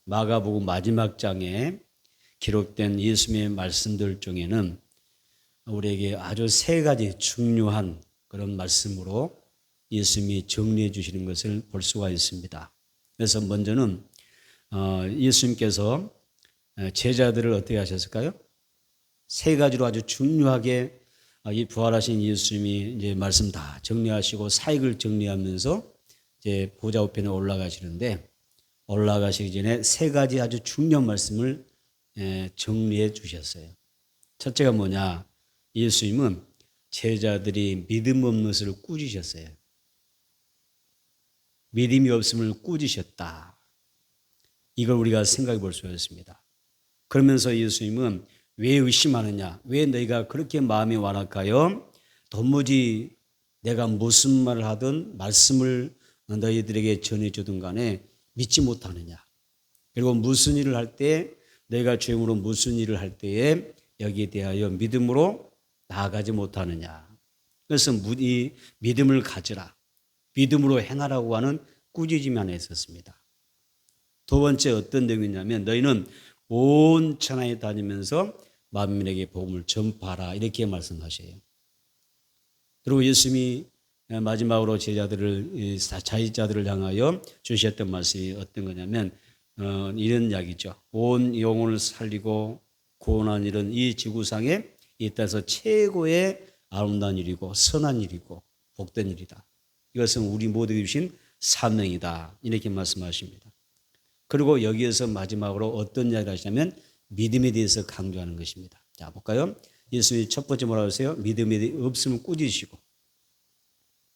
마가복음 마지막 장에 기록된 예수님의 말씀들 중에는 우리에게 아주 세 가지 중요한 그런 말씀으로 예수님이 정리해 주시는 것을 볼 수가 있습니다. 그래서 먼저는 예수님께서 제자들을 어떻게 하셨을까요? 세 가지로 아주 중요하게 이 부활하신 예수님이 이제 말씀 다 정리하시고 사역을 정리하면서 이제 보좌 우편에 올라가시는데, 올라가시기 전에 세 가지 아주 중요한 말씀을 정리해 주셨어요. 첫째가 뭐냐? 예수님은 제자들이 믿음 없는 것을 꾸짖으셨어요. 믿음이 없음을 꾸짖으셨다. 이걸 우리가 생각해 볼 수가 있습니다. 그러면서 예수님은 왜 의심하느냐? 왜 너희가 그렇게 마음이 완악하여 도무지 내가 무슨 말을 하든 말씀을 너희들에게 전해주든 간에 믿지 못하느냐? 그리고 무슨 일을 할 때 너희가 죄음으로 무슨 일을 할 때에 여기에 대하여 믿음으로 나아가지 못하느냐? 그래서 이 믿음을 가지라, 믿음으로 행하라고 하는 꾸짖음이 하나 있었습니다. 두 번째 어떤 내용이냐면 너희는 온 천하에 다니면서 만민에게 복음을 전파하라, 이렇게 말씀하셔요. 그리고 예수님이 마지막으로 자의자들을 향하여 주셨던 말씀이 어떤 거냐면 이런 이야기죠. 온 영혼을 살리고 구원한 일은 이 지구상에 이 땅에서 최고의 아름다운 일이고 선한 일이고 복된 일이다. 이것은 우리 모두에게 주신 사명이다, 이렇게 말씀하십니다. 그리고 여기에서 마지막으로 어떤 이야기를 하시냐면 믿음에 대해서 강조하는 것입니다. 자, 볼까요? 예수님이 첫 번째 뭐라고 하세요? 믿음이 없음을 꾸짖으시고,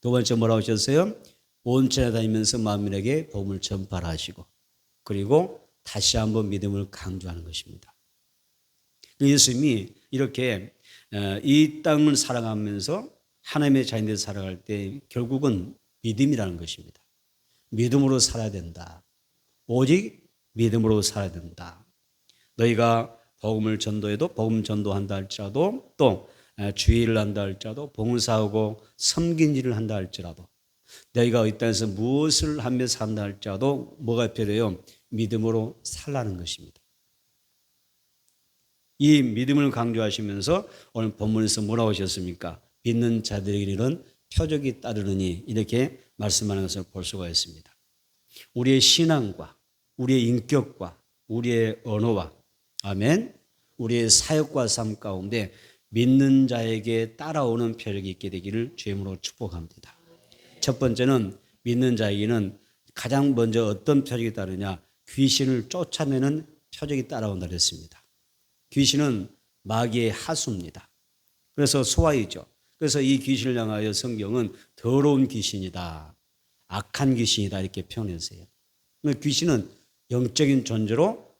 두 번째 뭐라고 하셨어요? 온 천에 다니면서 만민에게 복음을 전파하라 하시고, 그리고 다시 한번 믿음을 강조하는 것입니다. 예수님이 이렇게 이 땅을 살아가면서 하나님의 자녀들 살아갈 때 결국은 믿음이라는 것입니다. 믿음으로 살아야 된다. 오직 믿음으로 살아야 된다. 너희가 복음을 전도해도 복음 전도한다 할지라도, 또 주의를 한다 할지라도, 봉사하고 섬긴 일을 한다 할지라도, 너희가 이 땅에서 무엇을 하며 산다 할지라도 뭐가 필요해요? 믿음으로 살라는 것입니다. 이 믿음을 강조하시면서 오늘 본문에서 뭐라고 하셨습니까? 믿는 자들에게는 표적이 따르느니, 이렇게 말씀하는 것을 볼 수가 있습니다. 우리의 신앙과 우리의 인격과 우리의 언어와, 아멘, 우리의 사역과 삶 가운데 믿는 자에게 따라오는 표적이 있게 되기를 주님으로 축복합니다. 첫 번째는 믿는 자에게는 가장 먼저 어떤 표적이 따르냐? 귀신을 쫓아내는 표적이 따라온다 그랬습니다. 귀신은 마귀의 하수입니다. 그래서 소화이죠. 그래서 이 귀신을 향하여 성경은 더러운 귀신이다, 악한 귀신이다, 이렇게 표현했어요. 귀신은 영적인 존재로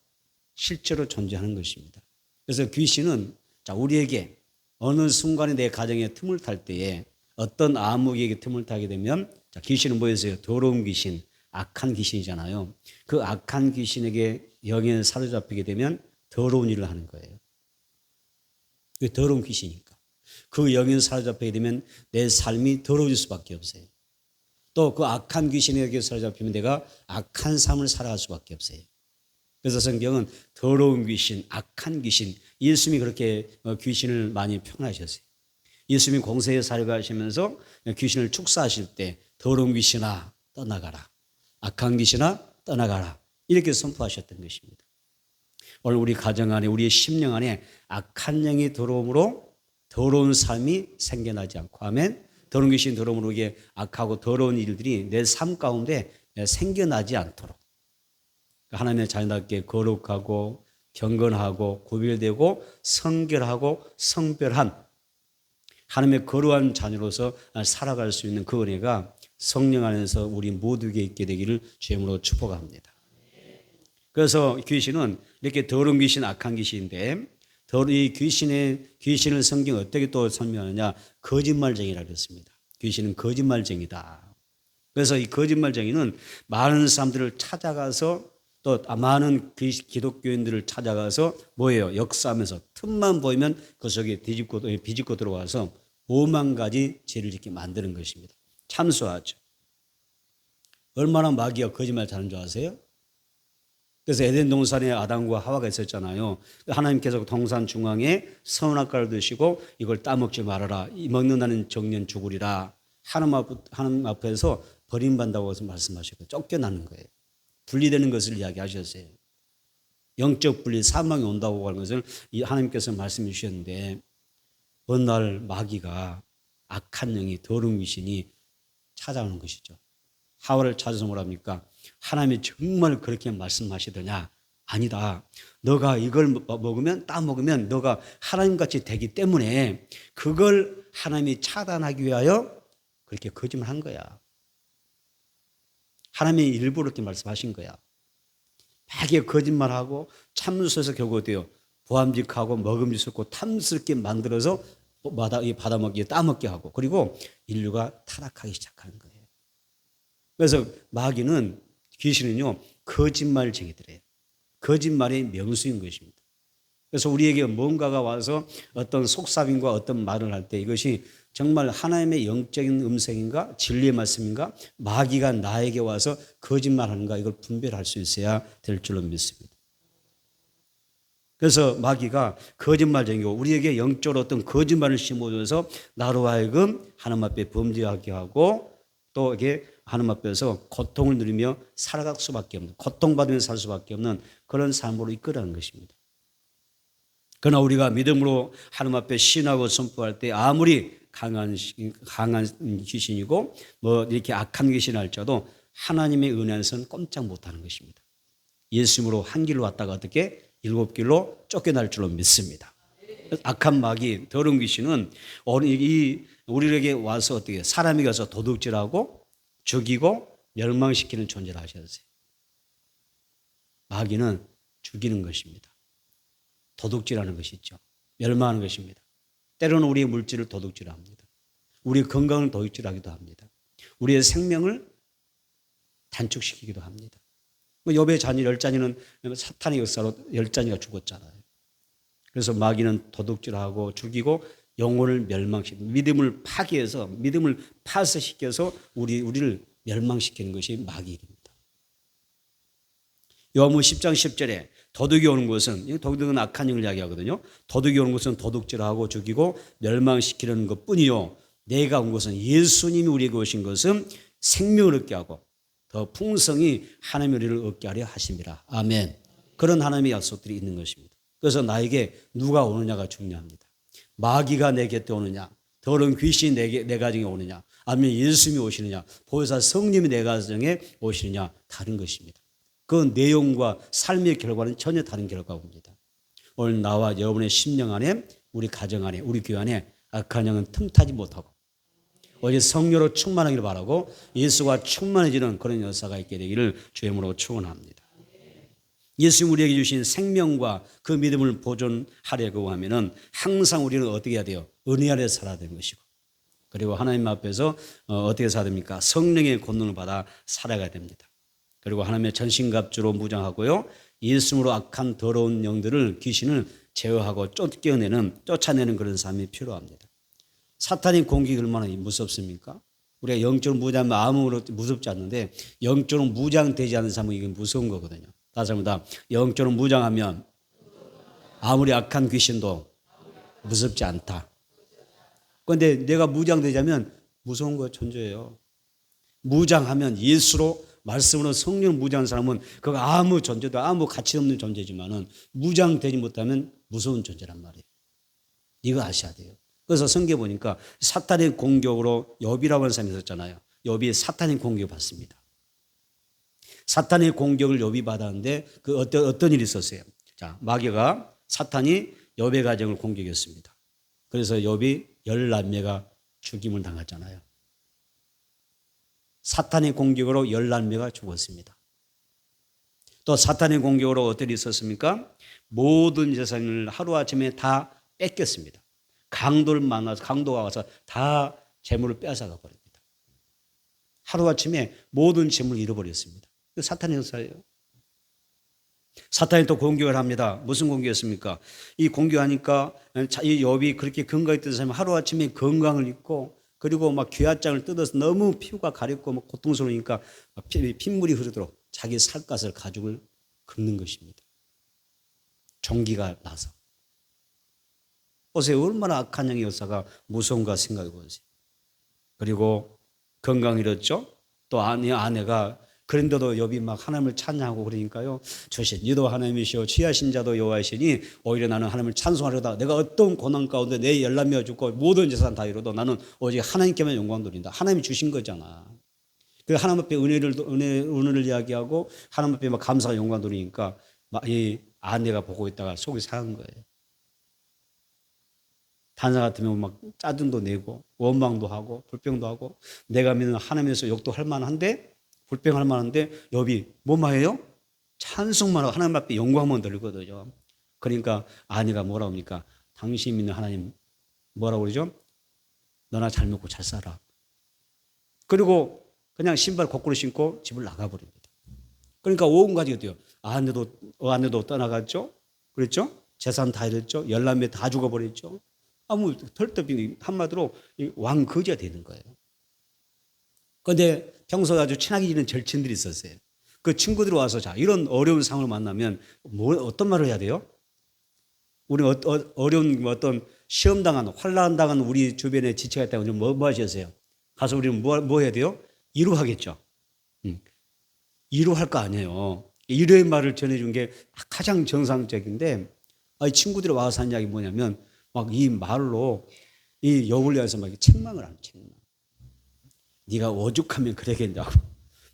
실제로 존재하는 것입니다. 그래서 귀신은 우리에게 어느 순간에 내 가정에 틈을 탈 때에 어떤 암흑에게 틈을 타게 되면 귀신은 뭐였어요? 더러운 귀신, 악한 귀신이잖아요. 그 악한 귀신에게 영에 사로잡히게 되면 더러운 일을 하는 거예요. 그 더러운 귀신이니까. 그 영에 사로잡히게 되면 내 삶이 더러워질 수밖에 없어요. 또 그 악한 귀신에게 사로잡히면 내가 악한 삶을 살아갈 수밖에 없어요. 그래서 성경은 더러운 귀신, 악한 귀신, 예수님이 그렇게 귀신을 많이 표현하셨어요. 예수님이 공생에 살아가시면서 귀신을 축사하실 때 더러운 귀신아 떠나가라, 악한 귀신아 떠나가라, 이렇게 선포하셨던 것입니다. 오늘 우리 가정 안에, 우리의 심령 안에 악한 영이 들어옴으로 더러운 삶이 생겨나지 않고, 아멘, 더러운 귀신 들어옴으로 이게 악하고 더러운 일들이 내 삶 가운데 생겨나지 않도록 하나님의 자녀답게 거룩하고 경건하고 구별되고 성결하고 성별한 하나님의 거룩한 자녀로서 살아갈 수 있는 그 은혜가 성령 안에서 우리 모두에게 있게 되기를 주님으로 축복합니다. 그래서 귀신은 이렇게 더러운 귀신, 악한 귀신인데, 이 귀신을 성경 어떻게 또 설명하느냐? 거짓말쟁이라고 했습니다. 귀신은 거짓말쟁이다. 그래서 이 거짓말쟁이는 많은 사람들을 찾아가서, 또 많은 기독교인들을 찾아가서 뭐예요? 역사하면서 틈만 보이면 그 속에 비집고 들어와서 5만 가지 죄를 짓게 만드는 것입니다. 참수하죠. 얼마나 마귀가 거짓말 잘하는 줄 아세요? 그래서 에덴 동산에 아담과 하와가 있었잖아요. 하나님께서 동산 중앙에 선악과를 드시고 이걸 따먹지 말아라. 이 먹는다는 정년 죽으리라. 하나님 앞에서 버림받는다고 해서 말씀하셨고 쫓겨나는 거예요. 분리되는 것을 이야기하셨어요. 영적 분리, 사망이 온다고 하는 것을 하나님께서 말씀해 주셨는데 어느 날 마귀가 악한 영이 더러운 귀신이 찾아오는 것이죠. 하와를 찾아서 뭐랍니까? 하나님이 정말 그렇게 말씀하시더냐? 아니다. 너가 이걸 먹으면 따먹으면 너가 하나님같이 되기 때문에 그걸 하나님이 차단하기 위하여 그렇게 거짓말한 거야. 하나님이 일부러 이렇게 말씀하신 거야. 막 거짓말하고 참수해서 결국 어때요? 보암직하고 먹음직스럽고 탐스럽게 만들어서 받아먹기, 따먹게 하고 그리고 인류가 타락하기 시작하는 거예요. 그래서 마귀는 귀신은요 거짓말쟁이들이에요. 거짓말의 명수인 것입니다. 그래서 우리에게 뭔가가 와서 어떤 속삭임과 어떤 말을 할 때 이것이 정말 하나님의 영적인 음성인가 진리의 말씀인가 마귀가 나에게 와서 거짓말하는가 이걸 분별할 수 있어야 될 줄로 믿습니다. 그래서 마귀가 거짓말쟁이고 우리에게 영적으로 어떤 거짓말을 심어줘서 나로 하여금 하나님 앞에 범죄하게 하고 또 이게 하나님 앞에서 고통을 누리며 살아갈 수밖에 없는 고통받으면서 살 수밖에 없는 그런 삶으로 이끌어가는 것입니다. 그러나 우리가 믿음으로 하나님 앞에 신하고 선포할 때 아무리 강한 귀신이고 뭐 이렇게 악한 귀신 할지라도 하나님의 은혜 안에서는 꼼짝 못하는 것입니다. 예수님으로 한 길로 왔다가 어떻게 7길로 쫓겨날 줄로 믿습니다. 악한 마귀 더러운 귀신은 우리에게 와서 어떻게 사람에게 와서 도둑질하고 죽이고 멸망시키는 존재를 하셨어요. 마귀는 죽이는 것입니다. 도둑질하는 것이죠. 멸망하는 것입니다. 때로는 우리의 물질을 도둑질합니다. 우리의 건강을 도둑질하기도 합니다. 우리의 생명을 단축시키기도 합니다. 욥의 자녀 10자녀는 사탄의 역사로 10자녀가 죽었잖아요. 그래서 마귀는 도둑질하고 죽이고 영혼을 멸망시키고 믿음을 파괴해서 믿음을 파쇄시켜서 우리를 멸망시키는 것이 마귀 일입니다. 요한복음 10장 10절에 도둑이 오는 것은 도둑은 악한 영을 이야기하거든요. 도둑이 오는 것은 도둑질하고 죽이고 멸망시키는 것뿐이요. 내가 온 것은 예수님이 우리에게 오신 것은 생명을 얻게 하고 더 풍성히 하나님의 의를 얻게 하려 하심이라. 아멘. 그런 하나님의 약속들이 있는 것입니다. 그래서 나에게 누가 오느냐가 중요합니다. 마귀가 내 곁에 오느냐, 더러운 귀신이 내 가정에 오느냐, 아니면 예수님이 오시느냐, 보혜사 성령이 내 가정에 오시느냐 다른 것입니다. 그 내용과 삶의 결과는 전혀 다른 결과입니다. 오늘 나와 여러분의 심령 안에 우리 가정 안에 우리 교회 안에 악한 영은 틈타지 못하고 오직 성령으로 충만하기를 바라고 예수가 충만해지는 그런 역사가 있게 되기를 주의 이름으로 축원합니다. 예수님 우리에게 주신 생명과 그 믿음을 보존하려고 하면은 항상 우리는 어떻게 해야 돼요? 은혜 아래 살아야 되는 것이고 그리고 하나님 앞에서 어떻게 살아야 됩니까? 성령의 권능을 받아 살아가야 됩니다. 그리고 하나님의 전신갑주로 무장하고요. 예수님으로 악한 더러운 영들을 귀신을 제어하고 쫓아내는 그런 삶이 필요합니다. 사탄의 공격이 얼마나 무섭습니까? 우리가 영적으로 무장하면 아무것도 무섭지 않는데 영적으로 무장되지 않는 삶은 이게 무서운 거거든요. 다시 한번 영적으로 무장하면 아무리 악한 귀신도 무섭지 않다. 그런데 내가 무장되자면 무서운 거 존재예요. 무장하면 예수로 말씀으로 성령 무장한 사람은 그 아무 존재도 아무 가치 없는 존재지만은 무장되지 못하면 무서운 존재란 말이에요. 이거 아셔야 돼요. 그래서 성경에 보니까 사탄의 공격으로 욥이라고 하는 사람이 있었잖아요. 욥이 사탄의 공격을 받습니다. 사탄의 공격을 욥이 받았는데 그 어떤 일이 있었어요? 자, 마귀가 사탄이 욥의 가정을 공격했습니다. 그래서 욥이 10남매가 죽임을 당했잖아요. 사탄의 공격으로 10남매가 죽었습니다. 또 사탄의 공격으로 어떤 일이 있었습니까? 모든 재산을 하루아침에 다 뺏겼습니다. 강도가 와서 다 재물을 빼앗아가 버립니다. 하루아침에 모든 재물을 잃어버렸습니다. 사탄의 역사예요. 사탄이 또 공격을 합니다. 무슨 공격이었습니까? 이 공격하니까 이 욥이 그렇게 건강했던 사람이 하루아침에 건강을 잃고 그리고 막 귀화장을 뜯어서 너무 피부가 가렵고 막 고통스러우니까 핏물이 흐르도록 자기 살갗을 가죽을 긁는 것입니다. 종기가 나서. 보세요. 얼마나 악한 영의 역사가 무서운가 생각해 보세요. 그리고 건강 잃었죠? 또 아내가 그런데도 욥이 막 하나님을 찬양하고 그러니까요. 주신 이도 하나님이시오 취하신 자도 여호와이시니 오히려 나는 하나님을 찬송하려다 내가 어떤 고난 가운데 내 열남이어 죽고 모든 재산 다 잃어도 나는 오직 하나님께만 영광 돌린다. 하나님이 주신 거잖아. 그 하나님 앞에 은혜를 이야기하고 하나님 앞에 막 감사와 영광 돌리니까 막 이 아내가 보고 있다가 속이 상한 거예요. 단사 같으면 막 짜증도 내고 원망도 하고 불평도 하고 내가 믿는 하나님에서 욕도 할 만한데 불평할 만한데 욥이 뭐만 해요? 찬송만 하고 하나님 앞에 영광만 돌리거든요. 그러니까 아내가 뭐라고 합니까? 당신 믿는 하나님 뭐라고 그러죠? 너나 잘 먹고 잘 살아. 그리고 그냥 신발 거꾸로 신고 집을 나가버립니다. 그러니까 온 가족이 돼요. 아내도 떠나갔죠. 그랬죠? 재산 다 잃었죠. 열남매 다 죽어버렸죠. 아무 털떡이 한마디로 왕거지가 되는 거예요. 그런데 평소에 아주 친하게 지내는 절친들이 있었어요. 그 친구들이 와서 자 이런 어려운 상황을 만나면 어떤 말을 해야 돼요? 우리 어려운 어떤 시험당한 환난당한 우리 주변에 지체가 있다면 뭐 하셨어요? 가서 우리는 뭐 해야 돼요? 이루하겠죠. 이루할 거 아니에요. 이루의 말을 전해준 게 가장 정상적인데 이 친구들이 와서 한 이야기 뭐냐면 막 이 말로 이 욥을 위해서 막 책망을 하는 책망. 네가 오죽하면 그러겠냐고.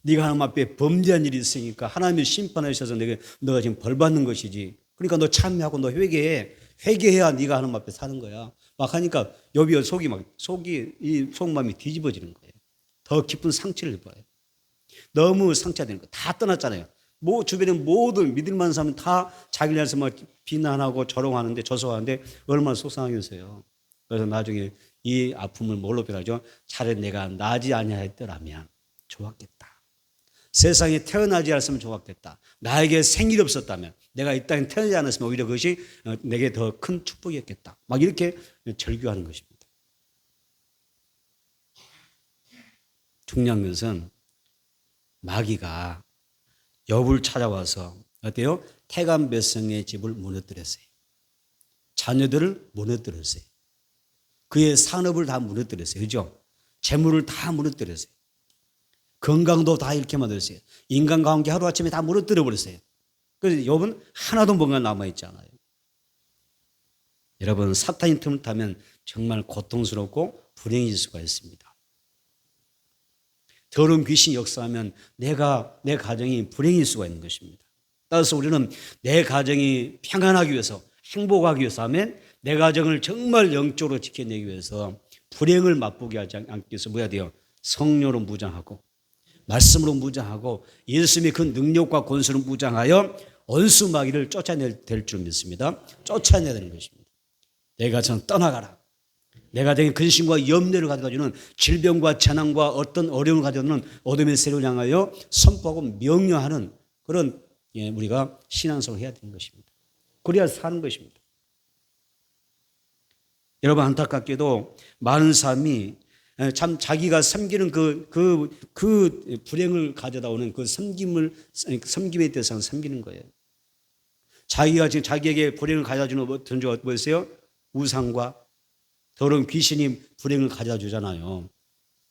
네가 하나님 앞에 범죄한 일이 있으니까 하나님이 심판하셔서 너가 지금 벌 받는 것이지. 그러니까 너 참여하고 너 회개해. 회개해야 네가 하나님 앞에 사는 거야. 막 하니까 욥이 이 속마음이 뒤집어지는 거예요. 더 깊은 상처를 입어요. 너무 상처되는 거. 다 떠났잖아요. 주변에 모든 믿을 만한 사람은 다 자기를 위해서 막 비난하고 조롱하는데 조소하는데 얼마나 속상하겠어요. 그래서 나중에 이 아픔을 뭘로 표현하죠? 차라리 내가 나지 아니하였더라면 좋았겠다. 세상에 태어나지 않았으면 좋았겠다. 나에게 생일이 없었다면 내가 이 땅에 태어나지 않았으면 오히려 그것이 내게 더 큰 축복이었겠다. 막 이렇게 절규하는 것입니다. 중요한 것은 마귀가 욥을 찾아와서 어때요? 태간 백성의 집을 무너뜨렸어요. 자녀들을 무너뜨렸어요. 그의 산업을 다 무너뜨렸어요. 그죠? 재물을 다 무너뜨렸어요. 건강도 다 잃게 만들었어요. 인간관계 하루아침에 다 무너뜨려 버렸어요. 그래서 욥은 하나도 뭔가 남아있지 않아요. 여러분 사탄이 틈을 타면 정말 고통스럽고 불행해질 수가 있습니다. 더러운 귀신이 역사하면 내 가정이 불행일 수가 있는 것입니다. 따라서 우리는 내 가정이 평안하기 위해서 행복하기 위해서 하면 내 가정을 정말 영적으로 지켜내기 위해서 불행을 맛보게 하지 않기 위해서 뭐 해야 돼요? 성령으로 무장하고 말씀으로 무장하고 예수님의 그 능력과 권수를 무장하여 원수 마귀를 쫓아내야 될 줄 믿습니다. 쫓아내야 되는 것입니다. 내 가정 떠나가라. 내 가정에 근심과 염려를 가져다주는 질병과 재난과 어떤 어려움을 가져다주는 어둠의 세력을 향하여 선포하고 명령하는 그런 우리가 신앙생활을 해야 되는 것입니다. 그래야 사는 것입니다. 여러분 안타깝게도 많은 사람이 참 자기가 섬기는 그 불행을 가져다 오는 그 섬김에 대해서 섬기는 거예요. 자기가 지금 자기에게 불행을 가져다 주는 어떤 줄 뭐였어요? 우상과 더러운 귀신이 불행을 가져다 주잖아요.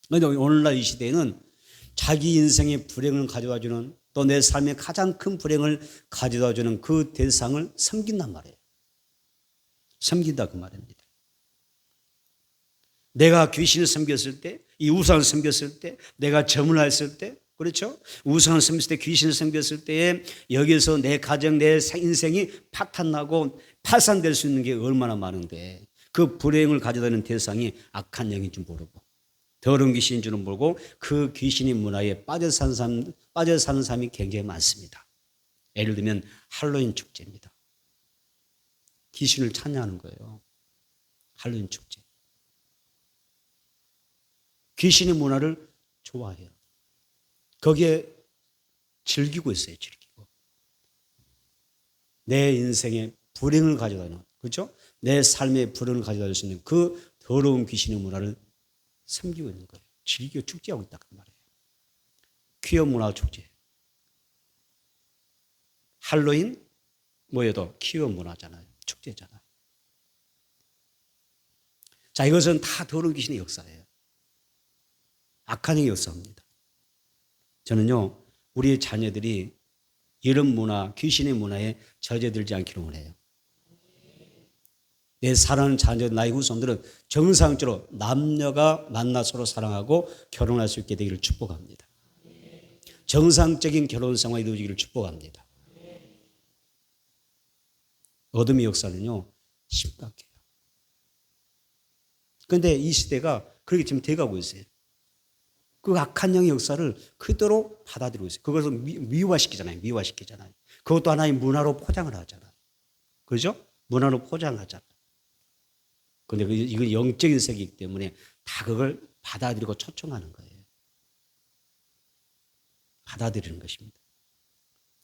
그런데 오늘날 이 시대에는 자기 인생의 불행을 가져다 주는 또 내 삶의 가장 큰 불행을 가져다 주는 그 대상을 섬긴단 말이에요. 섬긴다 그 말입니다. 내가 귀신을 섬겼을 때, 이 우상을 섬겼을 때, 내가 점을 했을 때, 그렇죠? 우상을 섬겼을 때, 귀신을 섬겼을 때에 여기서 내 가정, 내 인생이 파탄나고 파산될 수 있는 게 얼마나 많은데 그 불행을 가져다는 대상이 악한 영인 줄 모르고 더러운 귀신인 줄은 모르고 그 귀신의 문화에 빠져 사는 사람이 굉장히 많습니다. 예를 들면 할로윈 축제입니다. 귀신을 찬양하는 거예요. 할로윈 축제. 귀신의 문화를 좋아해요. 거기에 즐기고 있어요. 즐기고. 내 인생에 불행을 가져다는 그렇죠? 내 삶에 불행을 가져다 줄 수 있는 그 더러운 귀신의 문화를 섬기고 있는 거예요. 즐기고 축제하고 있다 그 말이에요. 퀴어 문화 축제. 할로윈 뭐에도 키워 문화잖아요. 축제잖아요. 자, 이것은 다 더러운 귀신의 역사예요. 악한 영의 역사입니다. 저는요, 우리의 자녀들이 이런 문화, 귀신의 문화에 젖어들지 않기를 원해요. 내 사랑하는 자녀, 나의 후손들은 정상적으로 남녀가 만나 서로 사랑하고 결혼할 수 있게 되기를 축복합니다. 정상적인 결혼 생활이 이루어지기를 축복합니다. 어둠의 역사는요, 심각해요. 그런데 이 시대가 그렇게 지금 돼가고 있어요. 그 악한 영의 역사를 그대로 받아들이고 있어요. 그것을 미화시키잖아요. 미화시키잖아요. 그것도 하나의 문화로 포장을 하잖아요. 그죠? 문화로 포장하잖아요. 그런데 이건 영적인 세계이기 때문에 다 그걸 받아들이고 초청하는 거예요. 받아들이는 것입니다.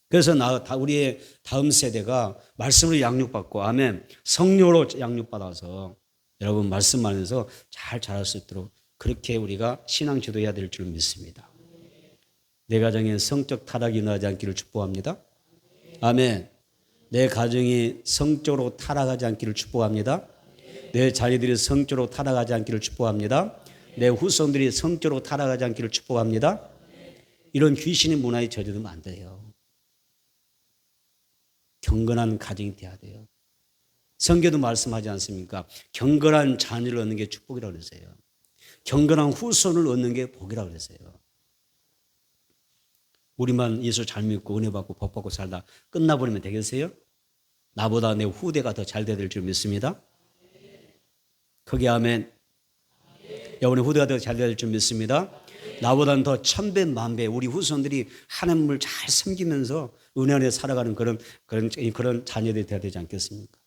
그래서 우리의 다음 세대가 말씀으로 양육받고, 아멘, 성령으로 양육받아서 여러분 말씀 안에서 잘 자랄 수 있도록 그렇게 우리가 신앙 지도해야 될 줄 믿습니다. 내 가정에 성적 타락이 일어나지 않기를 축복합니다. 아멘. 내 가정이 성적으로 타락하지 않기를 축복합니다. 내 자녀들이 성적으로 타락하지 않기를 축복합니다. 내 후손들이 성적으로 타락하지 않기를 축복합니다. 이런 귀신의 문화에 젖어들면 안 돼요. 경건한 가정이 돼야 돼요. 성경도 말씀하지 않습니까? 경건한 자녀를 얻는 게 축복이라고 그러세요. 경건한 후손을 얻는 게 복이라고 그러세요. 우리만 예수 잘 믿고 은혜 받고 복 받고 살다 끝나버리면 되겠어요? 나보다 내 후대가 더 잘 돼야 될 줄 믿습니다. 크게 아멘. 여러분의 후대가 더 잘 돼야 될 줄 믿습니다. 나보다는 더 천배 만배 우리 후손들이 하나님을 잘 섬기면서 은혜 안에 살아가는 그런 자녀들이 되어야 되지 않겠습니까?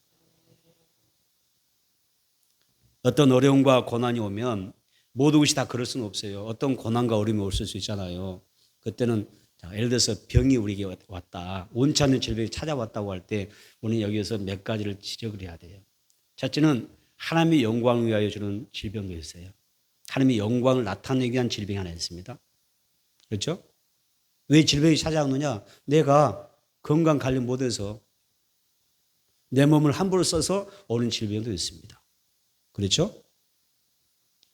어떤 어려움과 고난이 오면 모든 것이 다 그럴 수는 없어요. 어떤 고난과 어려움이 올 수 있잖아요. 그때는 예를 들어서 병이 우리에게 왔다, 원치 않는 질병이 찾아왔다고 할 때 우리는 여기에서 몇 가지를 지적을 해야 돼요. 첫째는 하나님의 영광을 위하여 주는 질병도 있어요. 하나님의 영광을 나타내기 위한 질병이 하나 있습니다. 그렇죠? 왜 질병이 찾아오느냐? 내가 건강 관리 못해서 내 몸을 함부로 써서 오는 질병도 있습니다. 그렇죠?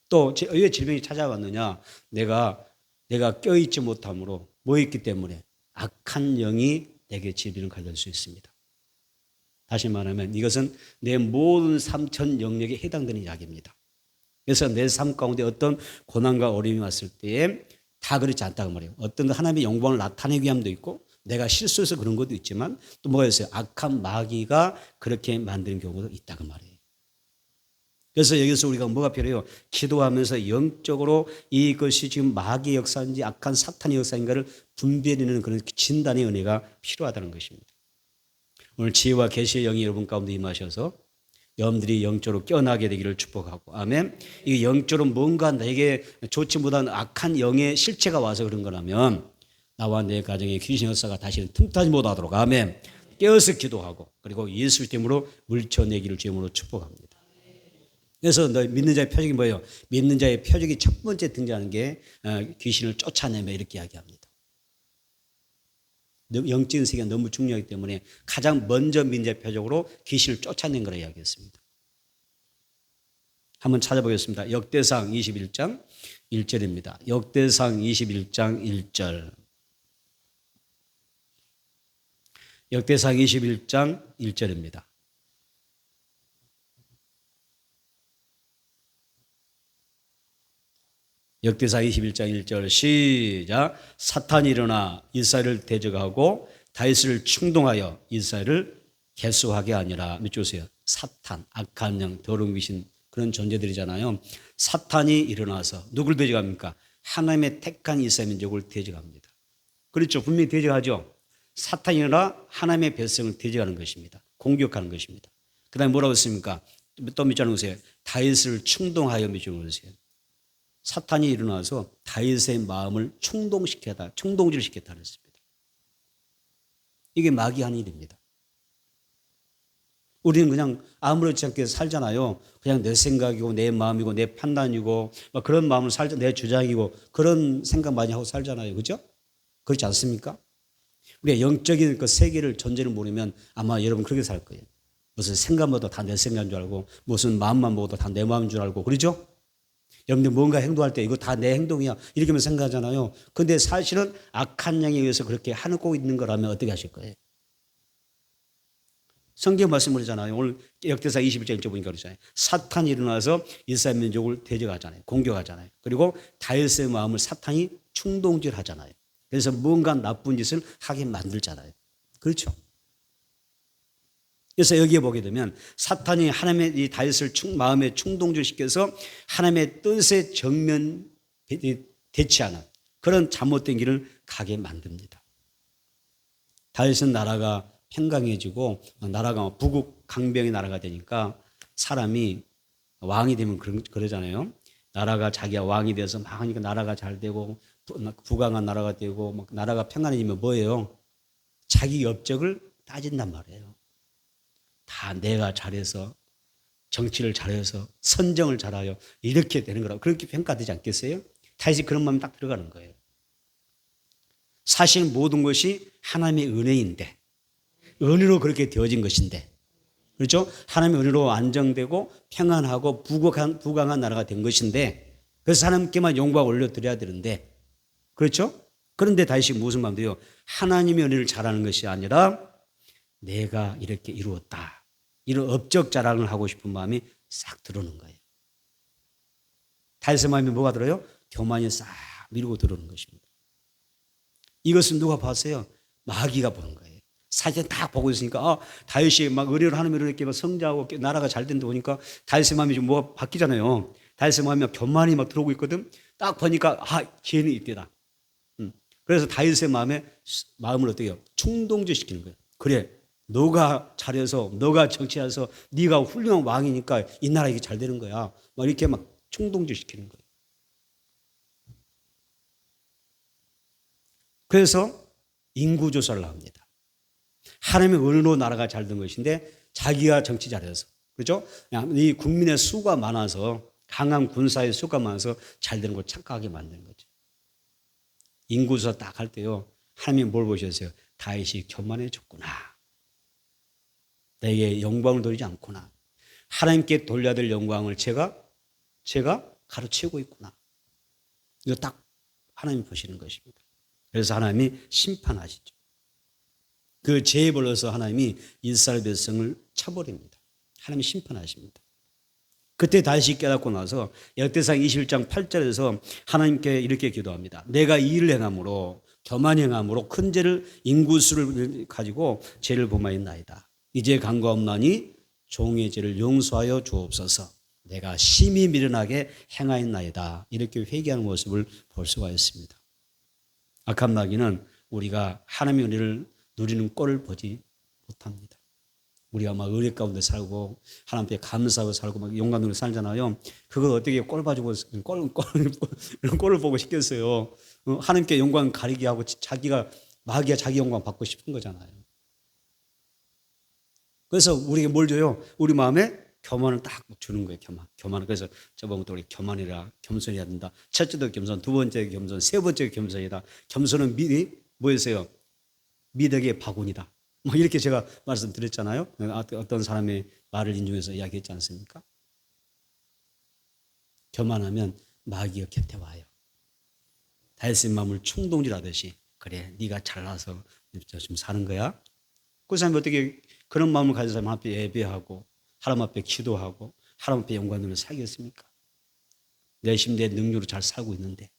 또 왜 질병이 찾아왔느냐? 내가 껴있지 못함으로 모였기 때문에 악한 영이 내게 질병을 가져올 수 있습니다. 다시 말하면 이것은 내 모든 삼천 영역에 해당되는 이야기입니다. 그래서 내 삶 가운데 어떤 고난과 어려움이 왔을 때에 다 그렇지 않다고 말해요. 어떤 하나님의 영광을 나타내기 위함도 있고 내가 실수해서 그런 것도 있지만 또 뭐가 있어요? 악한 마귀가 그렇게 만드는 경우도 있다고 말해요. 그래서 여기서 우리가 뭐가 필요해요? 기도하면서 영적으로 이것이 지금 마귀의 역사인지 악한 사탄의 역사인가를 분별하는 그런 진단의 은혜가 필요하다는 것입니다. 오늘 지혜와 계시의 영이 여러분 가운데 임하셔서 여러분들이 영적으로 깨어나게 되기를 축복하고, 아멘. 이 영적으로 뭔가 내게 좋지 못한 악한 영의 실체가 와서 그런 거라면 나와 내 가정의 귀신 역사가 다시는 틈타지 못하도록, 아멘, 깨어서 기도하고 그리고 예수 이름으로 물쳐내기를 주님으로 축복합니다. 그래서 너 믿는 자의 표적이 뭐예요? 믿는 자의 표적이 첫 번째 등장하는 게 귀신을 쫓아내며 이렇게 이야기합니다. 영적인 세계가 너무 중요하기 때문에 가장 먼저 믿는 자의 표적으로 귀신을 쫓아낸 거라 이야기했습니다. 한번 찾아보겠습니다. 역대상 21장 1절입니다. 역대상 21장 1절. 역대상 21장 1절입니다. 역대상 21장 1절 시작. 사탄이 일어나 이스라엘을 대적하고 다윗을 충동하여 이스라엘을 개수하게 하니라. 밑줄 그으세요. 사탄, 악한 영, 더러운 귀신 그런 존재들이잖아요. 사탄이 일어나서 누굴 대적합니까? 하나님의 택한 이스라엘 민족을 대적합니다. 그렇죠. 분명히 대적하죠. 사탄이 일어나 하나님의 백성을 대적하는 것입니다. 공격하는 것입니다. 그 다음에 뭐라고 했습니까? 또 밑줄 그으세요. 다윗을 충동하여 밑줄 그으세요. 사탄이 일어나서 다윗의 마음을 충동질시켰다 그랬습니다. 이게 마귀 한 일입니다. 우리는 그냥 아무렇지 않게 살잖아요. 그냥 내 생각이고 내 마음이고 내 판단이고 막 그런 마음을 살자, 내 주장이고 그런 생각 많이 하고 살잖아요. 그렇죠? 그렇지 않습니까? 우리가 영적인 그 세계를 존재를 모르면 아마 여러분 그렇게 살 거예요. 무슨 생각보다 다 내 생각인 줄 알고 무슨 마음만 먹어도 다 내 마음인 줄 알고 그러죠? 여러분들 뭔가 행동할 때 이거 다 내 행동이야 이렇게만 생각하잖아요. 근데 사실은 악한 영에 의해서 그렇게 하고 있는 거라면 어떻게 하실 거예요? 성경 말씀을잖아요. 오늘 역대사 21장 1절 보니까 그러잖아요. 사탄이 일어나서 이스라엘 민족을 대적하잖아요. 공격하잖아요. 그리고 다윗의 마음을 사탄이 충동질하잖아요. 그래서 뭔가 나쁜 짓을 하게 만들잖아요. 그렇죠? 그래서 여기에 보게 되면 사탄이 하나님의 이 다윗을 마음에 충동질시켜서 하나님의 뜻에 정면 대치하는 그런 잘못된 길을 가게 만듭니다. 다윗은 나라가 평강해지고 나라가 부국 강병의 나라가 되니까 사람이 왕이 되면 그러잖아요. 나라가 자기가 왕이 돼서 막 하니까 나라가 잘 되고 부강한 나라가 되고 막 나라가 평안해지면 뭐예요? 자기 업적을 따진단 말이에요. 다 내가 잘해서 정치를 잘해서 선정을 잘하여 이렇게 되는 거라고 그렇게 평가되지 않겠어요? 다시 그런 마음이 딱 들어가는 거예요. 사실 모든 것이 하나님의 은혜인데 은혜로 그렇게 되어진 것인데 그렇죠? 하나님의 은혜로 안정되고 평안하고 부강한 나라가 된 것인데 그래서 하나님께만 영광을 올려드려야 되는데 그렇죠? 그런데 다시 무슨 마음도요? 하나님의 은혜를 잘하는 것이 아니라 내가 이렇게 이루었다. 이런 업적 자랑을 하고 싶은 마음이 싹 들어오는 거예요. 다윗의 마음에 뭐가 들어요? 교만이 싹 밀고 들어오는 것입니다. 이것은 누가 봤어요? 마귀가 보는 거예요. 사진 딱 보고 있으니까 다윗이 막 의뢰를 하나님을 이렇게 성장하고 나라가 잘 된다 보니까 다윗의 마음이 좀 뭐가 바뀌잖아요. 다윗의 마음이 교만이 막 들어오고 있거든. 딱 보니까 걔는 이때다. 그래서 다윗의 마음을 어떻게 해요? 충동질시키는 거예요. 그래, 너가 잘해서 너가 정치해서 네가 훌륭한 왕이니까 이 나라 이게 잘 되는 거야. 막 이렇게 막 충동질시키는 거예요. 그래서 인구조사를 합니다. 하나님의 은혜로 나라가 잘 된 것인데 자기가 정치 잘해서 그렇죠? 이 국민의 수가 많아서 강한 군사의 수가 많아서 잘 되는 걸 착각하게 만드는 거죠. 인구조사 딱 할 때요. 하나님이 뭘 보셨어요? 다윗이 교만해졌구나. 내게 영광을 돌리지 않구나. 하나님께 돌려야 될 영광을 제가 가르치고 있구나. 이거 딱 하나님이 보시는 것입니다. 그래서 하나님이 심판하시죠. 그 죄에 벌려서 하나님이 이스라엘 백성을 쳐버립니다. 하나님이 심판하십니다. 그때 다시 깨닫고 나서 역대상 21장 8절에서 하나님께 이렇게 기도합니다. 내가 이 일을 행함으로 교만히 행함으로 큰 죄를 인구수를 가지고 죄를 범하였나이다. 이제 간과없나니 종의 죄를 용서하여 주옵소서. 내가 심히 미련하게 행하였나이다. 이렇게 회개하는 모습을 볼 수가 있습니다. 악한 마귀는 우리가 하나님의 은혜를 누리는 꼴을 보지 못합니다. 우리가 막 은혜 가운데 살고 하나님 앞에 감사하고 살고 막 영광으로 살잖아요. 그걸 어떻게 꼴 봐주고 꼴을 보고 싶겠어요. 하나님께 영광 가리게 하고 마귀가 자기 영광 받고 싶은 거잖아요. 그래서 우리에게 뭘 줘요? 우리 마음에 교만을 딱 주는 거예요. 교만을. 그래서 저번부터 우리 교만이라 겸손해야 된다. 첫째도 겸손, 두 번째 겸손, 세 번째 겸손이다. 겸손은 뭐였어요? 미덕의 바구니다. 뭐 이렇게 제가 말씀드렸잖아요. 어떤 사람의 말을 인용해서 이야기했지 않습니까? 교만하면 마귀가 곁에 와요. 다윗의 마음을 충동질하듯이 그래 네가 잘나서 좀 사는 거야. 그 사람이 어떻게 그런 마음을 가진 사람 앞에 예배하고 하나님 앞에 기도하고 하나님 앞에 영광을 살겠습니까? 내 힘, 내 능력으로 잘 살고 있는데.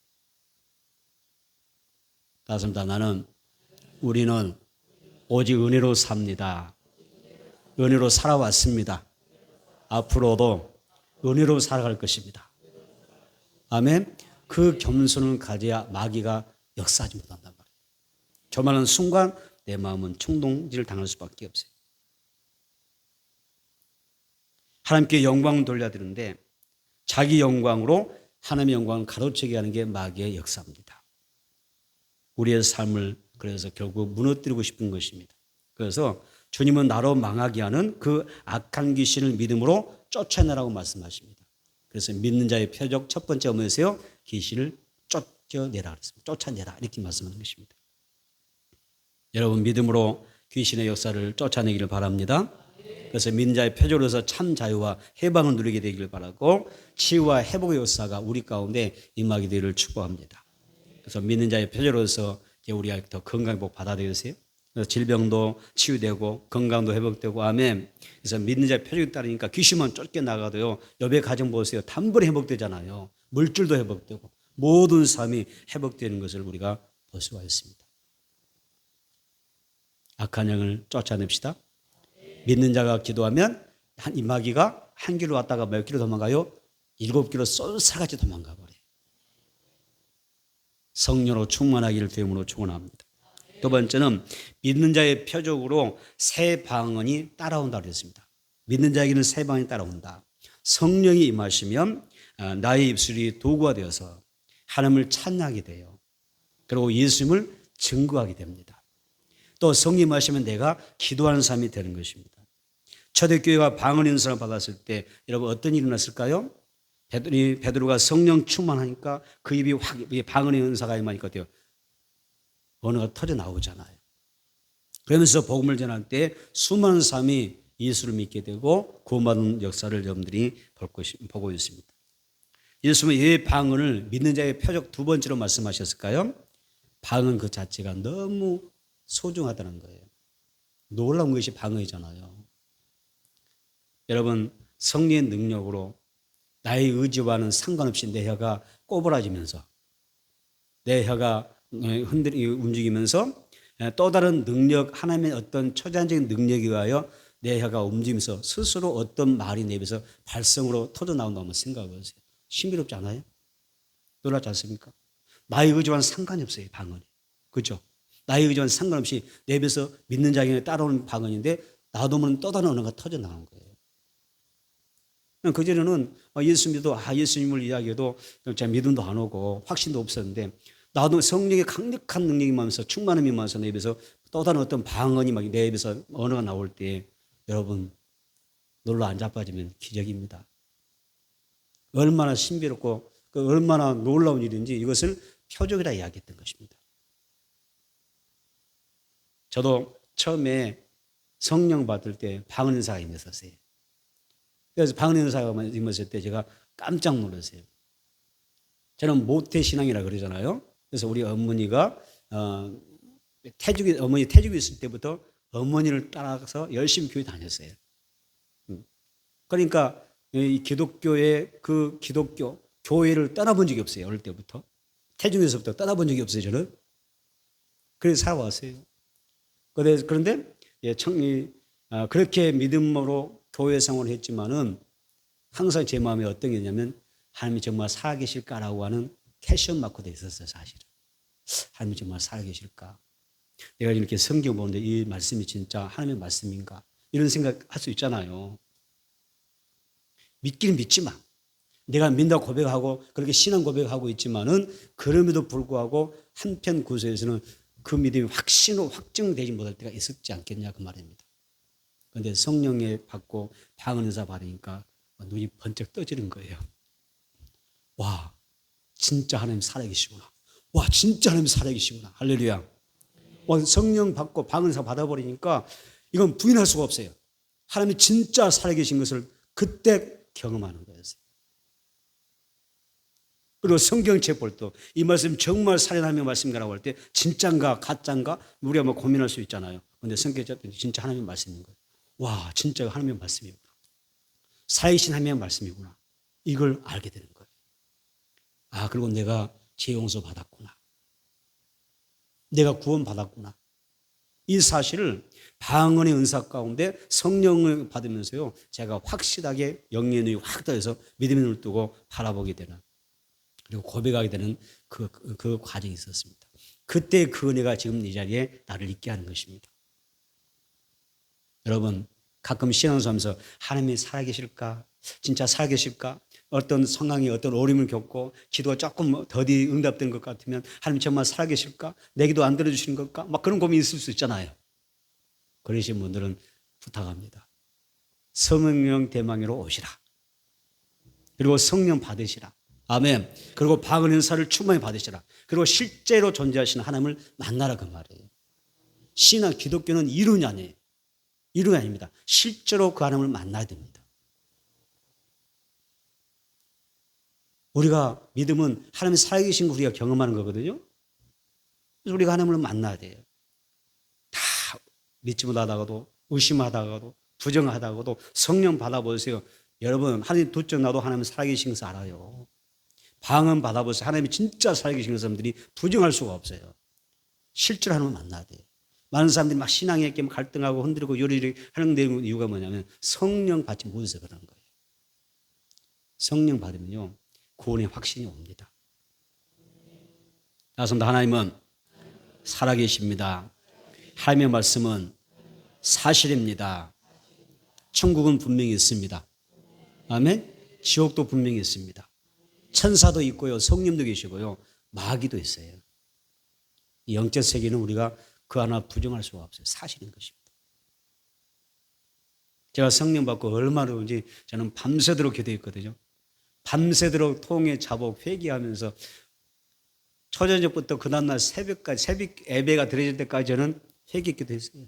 따습니다. 우리는 오직 은혜로 삽니다. 은혜로 살아왔습니다. 앞으로도 은혜로 살아갈 것입니다. 아멘. 그 겸손을 가져야 마귀가 역사하지 못한단 말이에요. 교만한 순간 내 마음은 충동질을 당할 수밖에 없어요. 하나님께 영광을 돌려야 되는데 자기 영광으로 하나님의 영광을 가로채게 하는 게 마귀의 역사입니다. 우리의 삶을 그래서 결국 무너뜨리고 싶은 것입니다. 그래서 주님은 나로 망하게 하는 그 악한 귀신을 믿음으로 쫓아내라고 말씀하십니다. 그래서 믿는 자의 표적 첫 번째 뭐였어요? 귀신을 쫓아내라 그랬습니다. 쫓아내라 이렇게 말씀하는 것입니다. 여러분 믿음으로 귀신의 역사를 쫓아내기를 바랍니다. 그래서 믿는 자의 표적으로서 참 자유와 해방을 누리게 되기를 바라고 치유와 회복의 역사가 우리 가운데 임하게 되기를 축복합니다. 그래서 믿는 자의 표적으로서 우리가 더 건강회복 받아들이세요. 그래서 질병도 치유되고 건강도 회복되고 아멘. 그래서 믿는 자의 표적이 따르니까 귀신만 쫓겨나가도요. 여배 가정 보세요. 단번에 회복되잖아요. 물질도 회복되고 모든 삶이 회복되는 것을 우리가 볼 수가 있습니다. 악한 영을 쫓아냅시다. 믿는 자가 기도하면 이 마귀가 한 길로 왔다가 몇 길로 도망가요? 7길로 쏠사같이 도망가 버려요. 성령으로 충만하기를 주님으로 축원합니다. 두 번째는 믿는 자의 표적으로 새 방언이 따라온다 그랬습니다. 믿는 자에게는 새 방언이 따라온다. 성령이 임하시면 나의 입술이 도구가 되어서 하나님을 찬양하게 돼요. 그리고 예수님을 증거하게 됩니다. 또 성령 임하시면 내가 기도하는 삶이 되는 것입니다. 초대교회가 방언 은사를 받았을 때 여러분 어떤 일이 일어났을까요? 베드로가 성령 충만하니까 그 입이 확 방언의 은사가 임하니까 어때요? 언어가 터져 나오잖아요. 그러면서 복음을 전할 때 수많은 사람이 예수를 믿게 되고 구원받는 역사를 여러분들이 보고 있습니다. 예수님은 왜 방언을 믿는 자의 표적 두 번째로 말씀하셨을까요? 방언 그 자체가 너무 소중하다는 거예요. 놀라운 것이 방언이잖아요. 여러분 성령의 능력으로 나의 의지와는 상관없이 내 혀가 꼬부라지면서 내 혀가 움직이면서 또 다른 능력 하나님의 어떤 초자연적인 능력에 의하여 내 혀가 움직이면서 스스로 어떤 말이 내 입에서 발성으로 터져나온다고 한번 생각해 보세요. 신비롭지 않아요? 놀랍지 않습니까? 나의 의지와는 상관이 없어요. 방언이. 그렇죠? 나의 의지와는 상관없이 내 입에서 믿는 자에게 따라오는 방언인데 나도 모르는 또 다른 언어가 터져나온 거예요. 그전에는 예수 믿어도 예수님을 이야기해도 제가 믿음도 안 오고 확신도 없었는데 나도 성령의 강력한 능력이 임하면서 충만함이 임하면서 내 입에서 또 다른 어떤 방언이 막 내 입에서 언어가 나올 때 여러분 놀라 안 자빠지면 기적입니다. 얼마나 신비롭고 얼마나 놀라운 일인지 이것을 표적이라 이야기했던 것입니다. 저도 처음에 성령 받을 때 방언 은사가 임했었어요. 그래서 방언 은사가 임했을 때 제가 깜짝 놀랐어요. 저는 모태신앙이라 그러잖아요. 그래서 우리 어머니가 어머니 태죽이 있을 때부터 어머니를 따라서 열심히 교회 다녔어요. 그러니까 이 기독교의 그 기독교 교회를 떠나본 적이 없어요. 어릴 때부터 태중에서부터 떠나본 적이 없어요. 저는 그래서 살아왔어요. 그런데 그렇게 믿음으로 교회 생활을 했지만은 항상 제 마음에 어떤 게 있냐면 하나님이 정말 살아계실까라고 하는 캐션 마크도 있었어요. 사실은 하나님이 정말 살아계실까? 내가 이렇게 성경 보는데 이 말씀이 진짜 하나님의 말씀인가? 이런 생각할 수 있잖아요. 믿기는 믿지만 내가 믿는다고 고백하고 그렇게 신앙 고백하고 있지만은 그럼에도 불구하고 한편 구석에서는 그 믿음이 확신으로 확정되지 못할 때가 있었지 않겠냐 그 말입니다. 그런데 성령에 받고 방언 은사 받으니까 눈이 번쩍 떠지는 거예요. 와, 진짜 하나님 살아계시구나. 와, 진짜 하나님 살아계시구나. 할렐루야. 와, 성령 받고 방언 은사 받아버리니까 이건 부인할 수가 없어요. 하나님이 진짜 살아계신 것을 그때 경험하는 거였어요. 그리고 성경책 볼 때 이 말씀 정말 살아남의 말씀인가라고 할 때 진짜인가 가짜인가 우리가 뭐 고민할 수 있잖아요. 그런데 성경책 진짜 하나님의 말씀인 거예요. 와, 진짜 하나님의 말씀이구나. 살아계신 하나님의 말씀이구나. 이걸 알게 되는 거예요. 아, 그리고 내가 죄 용서 받았구나. 내가 구원 받았구나. 이 사실을 방언의 은사 가운데 성령을 받으면서요, 제가 확실하게 영의 눈이 확 떠서 믿음의 눈을 뜨고 바라보게 되는, 그리고 고백하게 되는 그 과정이 있었습니다. 그때 그 은혜가 지금 이 자리에 나를 있게 하는 것입니다. 여러분, 가끔 신앙생활하면서 하나님이 살아계실까? 진짜 살아계실까? 어떤 상황이 어떤 어려움을 겪고 기도가 조금 더디 응답된 것 같으면 하나님 정말 살아계실까? 내 기도 안 들어주시는 걸까? 막 그런 고민이 있을 수 있잖아요. 그러신 분들은 부탁합니다. 성령 대망으로 오시라. 그리고 성령 받으시라. 아멘. 그리고 방언 은사를 충만히 받으시라. 그리고 실제로 존재하시는 하나님을 만나라 그 말이에요. 신앙, 기독교는 이론이 아니에요. 이론이 아닙니다. 실제로 그 하나님을 만나야 됩니다. 우리가 믿음은 하나님의 살아계신 걸 우리가 경험하는 거거든요. 그래서 우리가 하나님을 만나야 돼요. 다 믿지 못하다가도 의심하다가도 부정하다가도 성령 받아보세요. 여러분 하나님 둘째 나도 하나님 살아계신 것을 알아요. 방언 받아보세요. 하나님이 진짜 살아계신 사람들이 부정할 수가 없어요. 실제로 하나님을 만나야 돼요. 많은 사람들이 막 신앙에 있게 갈등하고 흔들고 요리를 하는 이유가 뭐냐면 성령 받지 못해서 그러는 거예요. 성령 받으면요 구원의 확신이 옵니다. 나선다 하나님은 살아계십니다. 하나님의 말씀은 사실입니다. 천국은 분명히 있습니다. 아멘. 지옥도 분명히 있습니다. 천사도 있고요, 성령도 계시고요, 마귀도 있어요. 이 영적 세계는 우리가 그 하나 부정할 수가 없어요. 사실인 것입니다. 제가 성령 받고 얼마나 그런지 저는 밤새도록 기도했거든요. 밤새도록 통해 자복 회개하면서 초저녁부터 그 다음날 새벽까지 새벽 예배가 드려질 때까지 저는 회개 기도했어요.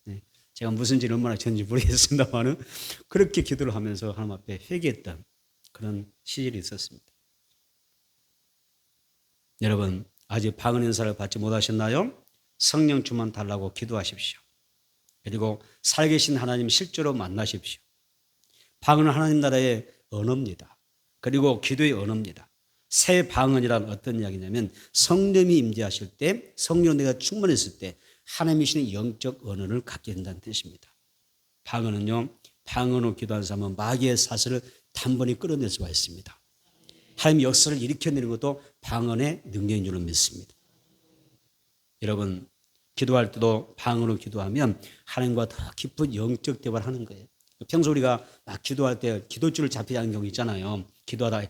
네. 제가 무슨 일 얼마나 전지 모르겠습니다만은 그렇게 기도를 하면서 하나님 앞에 회개했던 그런 시절이 있었습니다. 여러분 아직 방언 은사를 받지 못하셨나요? 성령 충만 달라고 기도하십시오. 그리고 살아계신 하나님 실제로 만나십시오. 방언은 하나님 나라의 언어입니다. 그리고 기도의 언어입니다. 새 방언이란 어떤 이야기냐면 성령이 임재하실 때, 성령 내가 충만했을 때 하나님이시는 영적 언어를 갖게 된다는 뜻입니다. 방언은요, 방언으로 기도하는 사람은 마귀의 사슬을 단번에 끌어낼 수가 있습니다. 하나님의 역사를 일으켜내는 것도 방언의 능력인 줄로 믿습니다. 여러분 기도할 때도 방언으로 기도하면 하나님과 더 깊은 영적 대화를 하는 거예요. 평소 우리가 막 기도할 때 기도줄을 잡히지 않는 경우 있잖아요. 기도하다가